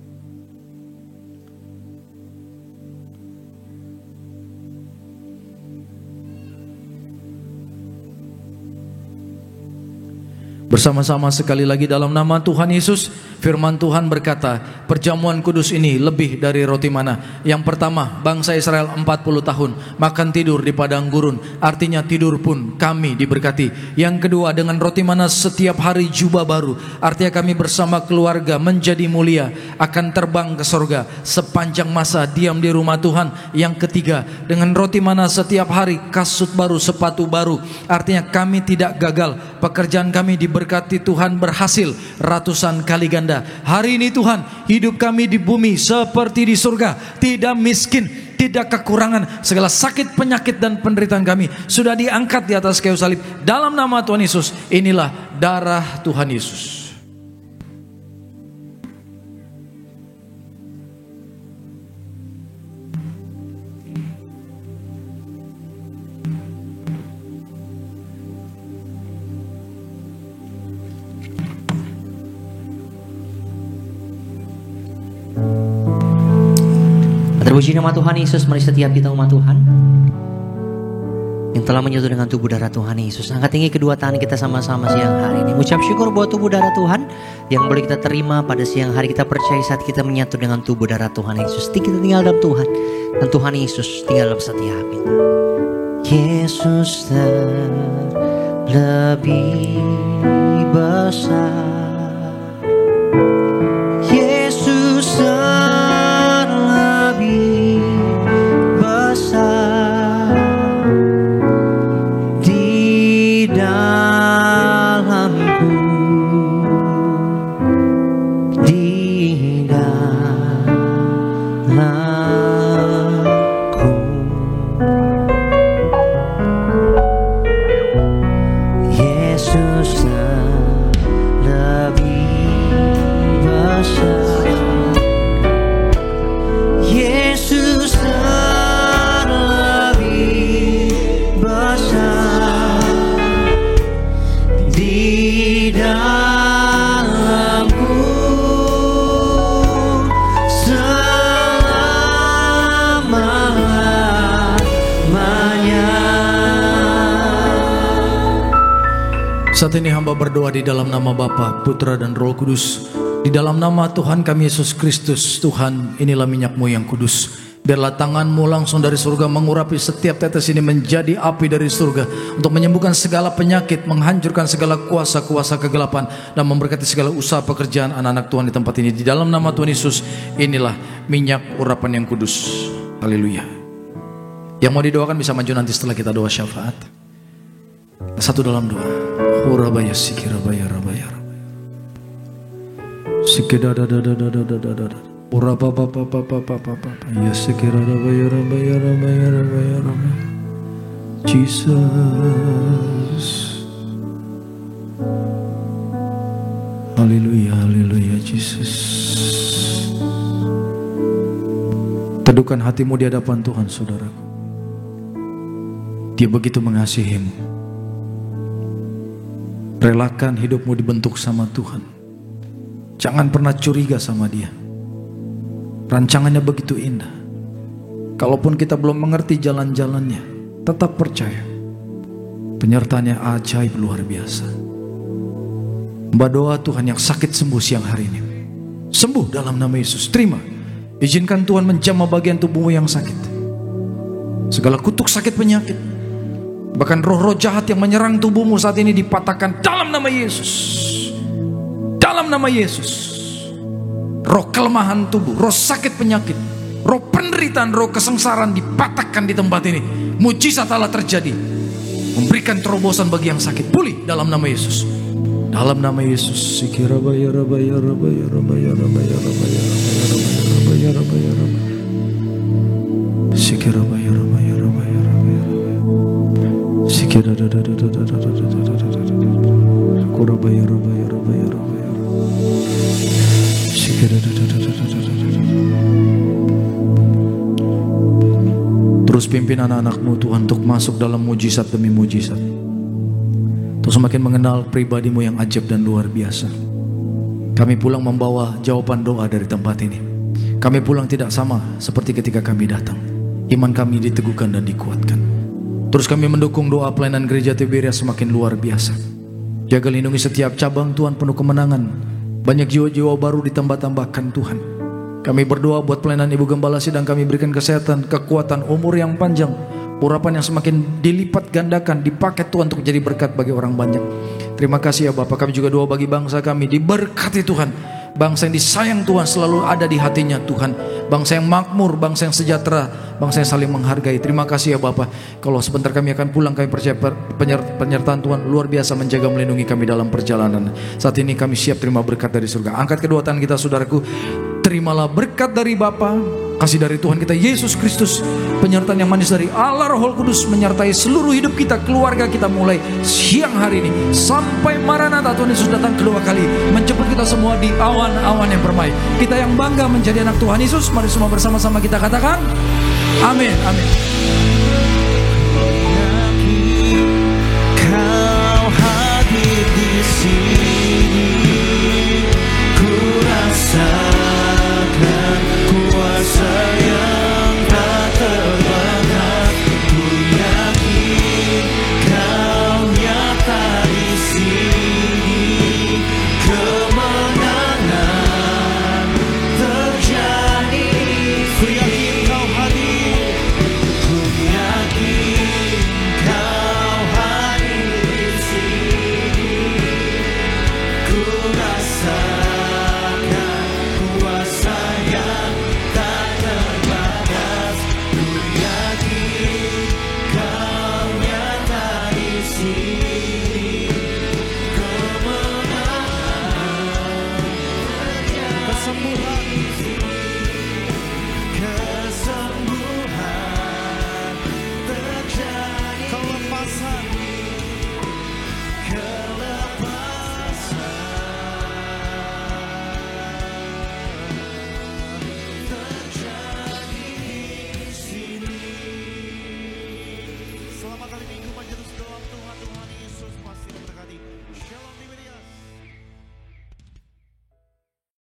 Bersama-sama sekali lagi dalam nama Tuhan Yesus. Firman Tuhan berkata, perjamuan kudus ini lebih dari roti mana. Yang pertama, bangsa Israel 40 tahun makan tidur di padang gurun, artinya tidur pun kami diberkati. Yang kedua, dengan roti mana setiap hari jubah baru, artinya kami bersama keluarga menjadi mulia, akan terbang ke surga sepanjang masa diam di rumah Tuhan. Yang ketiga, dengan roti mana setiap hari kasut baru, sepatu baru, artinya kami tidak gagal, pekerjaan kami diberkati Tuhan, berhasil ratusan kali ganda. Hari ini Tuhan, hidup kami di bumi seperti di surga, tidak miskin, tidak kekurangan. Segala sakit, penyakit dan penderitaan kami sudah diangkat di atas kayu salib dalam nama Tuhan Yesus. Inilah darah Tuhan Yesus. Terpuji nama Tuhan Yesus. Mari setiap kita umat Tuhan yang telah menyatu dengan tubuh darah Tuhan Yesus, angkat tinggi kedua tangan kita sama-sama siang hari ini, ucap syukur buat tubuh darah Tuhan yang boleh kita terima pada siang hari. Kita percaya saat kita menyatu dengan tubuh darah Tuhan Yesus, kita tinggal dalam Tuhan, dan Tuhan Yesus tinggal dalam setiap kita. Yesus terlebih besar, Yesus terlebih besar di dalamku, di dalamku. Yesus terlebih besar, Yesus terlebih besar di dalamku selama-lamanya. Saat ini hamba berdoa di dalam nama Bapa, Putra dan Roh Kudus. Di dalam nama Tuhan kami Yesus Kristus. Tuhan, inilah minyak-Mu yang kudus. Biarlah tangan-Mu langsung dari surga mengurapi setiap tetes ini menjadi api dari surga, untuk menyembuhkan segala penyakit, menghancurkan segala kuasa-kuasa kegelapan, dan memberkati segala usaha pekerjaan anak-anak Tuhan di tempat ini. Di dalam nama Tuhan Yesus, inilah minyak urapan yang kudus. Haleluya. Yang mau didoakan bisa maju nanti setelah kita doa syafaat. Satu dalam doa. Urabaya sikirabaya rabaya rabaya. Sikidadadadadadadadadada. Urababababababababa. Ya sikirabaya rabaya rabaya rabaya rabaya. Jesus. Haleluya, haleluya Jesus. Teduhkan hatimu di hadapan Tuhan, saudaraku. Dia begitu mengasihimu. Relakan hidupmu dibentuk sama Tuhan. Jangan pernah curiga sama Dia. Rancangannya begitu indah. Kalaupun kita belum mengerti jalan-jalannya, tetap percaya. Penyertaannya ajaib luar biasa. Mbak doa Tuhan yang sakit sembuh siang hari ini. Sembuh dalam nama Yesus. Terima. Izinkan Tuhan menjamah bagian tubuhmu yang sakit. Segala kutuk sakit penyakit, bahkan roh-roh jahat yang menyerang tubuhmu saat ini dipatahkan dalam nama Yesus. Dalam nama Yesus. Roh kelemahan tubuh, roh sakit penyakit, roh penderitaan, roh kesengsaraan dipatahkan di tempat ini. Mujizat Allah terjadi, memberikan terobosan bagi yang sakit. Pulih dalam nama Yesus. Dalam nama Yesus. Sikirabaya rabaya rabaya rabaya rabaya rabaya rabaya rabaya rabaya. Sikirabaya rabaya rabaya rabaya rabaya. Sikirabaya rabaya rabaya rabaya. Terus pimpin anak-anakmu Tuhan untuk masuk dalam mujizat demi mujizat, untuk semakin mengenal pribadimu yang ajaib dan luar biasa. Kami pulang membawa jawaban doa dari tempat ini. Kami pulang tidak sama seperti ketika kami datang. Iman kami diteguhkan dan dikuatkan. Terus kami mendukung doa pelayanan gereja Tiberias semakin luar biasa. Jaga lindungi setiap cabang Tuhan, penuh kemenangan. Banyak jiwa-jiwa baru ditambah-tambahkan Tuhan. Kami berdoa buat pelayanan Ibu Gembala Sidang, kami berikan kesehatan, kekuatan, umur yang panjang, urapan yang semakin dilipat gandakan, dipakai Tuhan untuk jadi berkat bagi orang banyak. Terima kasih ya Bapak. Kami juga doa bagi bangsa kami, diberkati Tuhan. Bangsa yang disayang Tuhan selalu ada di hatinya Tuhan. Bangsa yang makmur, bangsa yang sejahtera, bangsa yang saling menghargai. Terima kasih ya Bapak. Kalau sebentar kami akan pulang, kami percaya penyertaan Tuhan luar biasa menjaga melindungi kami dalam perjalanan. Saat ini kami siap terima berkat dari surga. Angkat kedua tangan kita saudaraku. Terimalah berkat dari Bapa, kasih dari Tuhan kita Yesus Kristus, penyertaan yang manis dari Allah Roh Kudus menyertai seluruh hidup kita, keluarga kita mulai siang hari ini sampai Maranatha Tuhan Yesus datang kedua kali, menjemput kita semua di awan-awan yang permai. Kita yang bangga menjadi anak Tuhan Yesus, mari semua bersama-sama kita katakan amin, amin.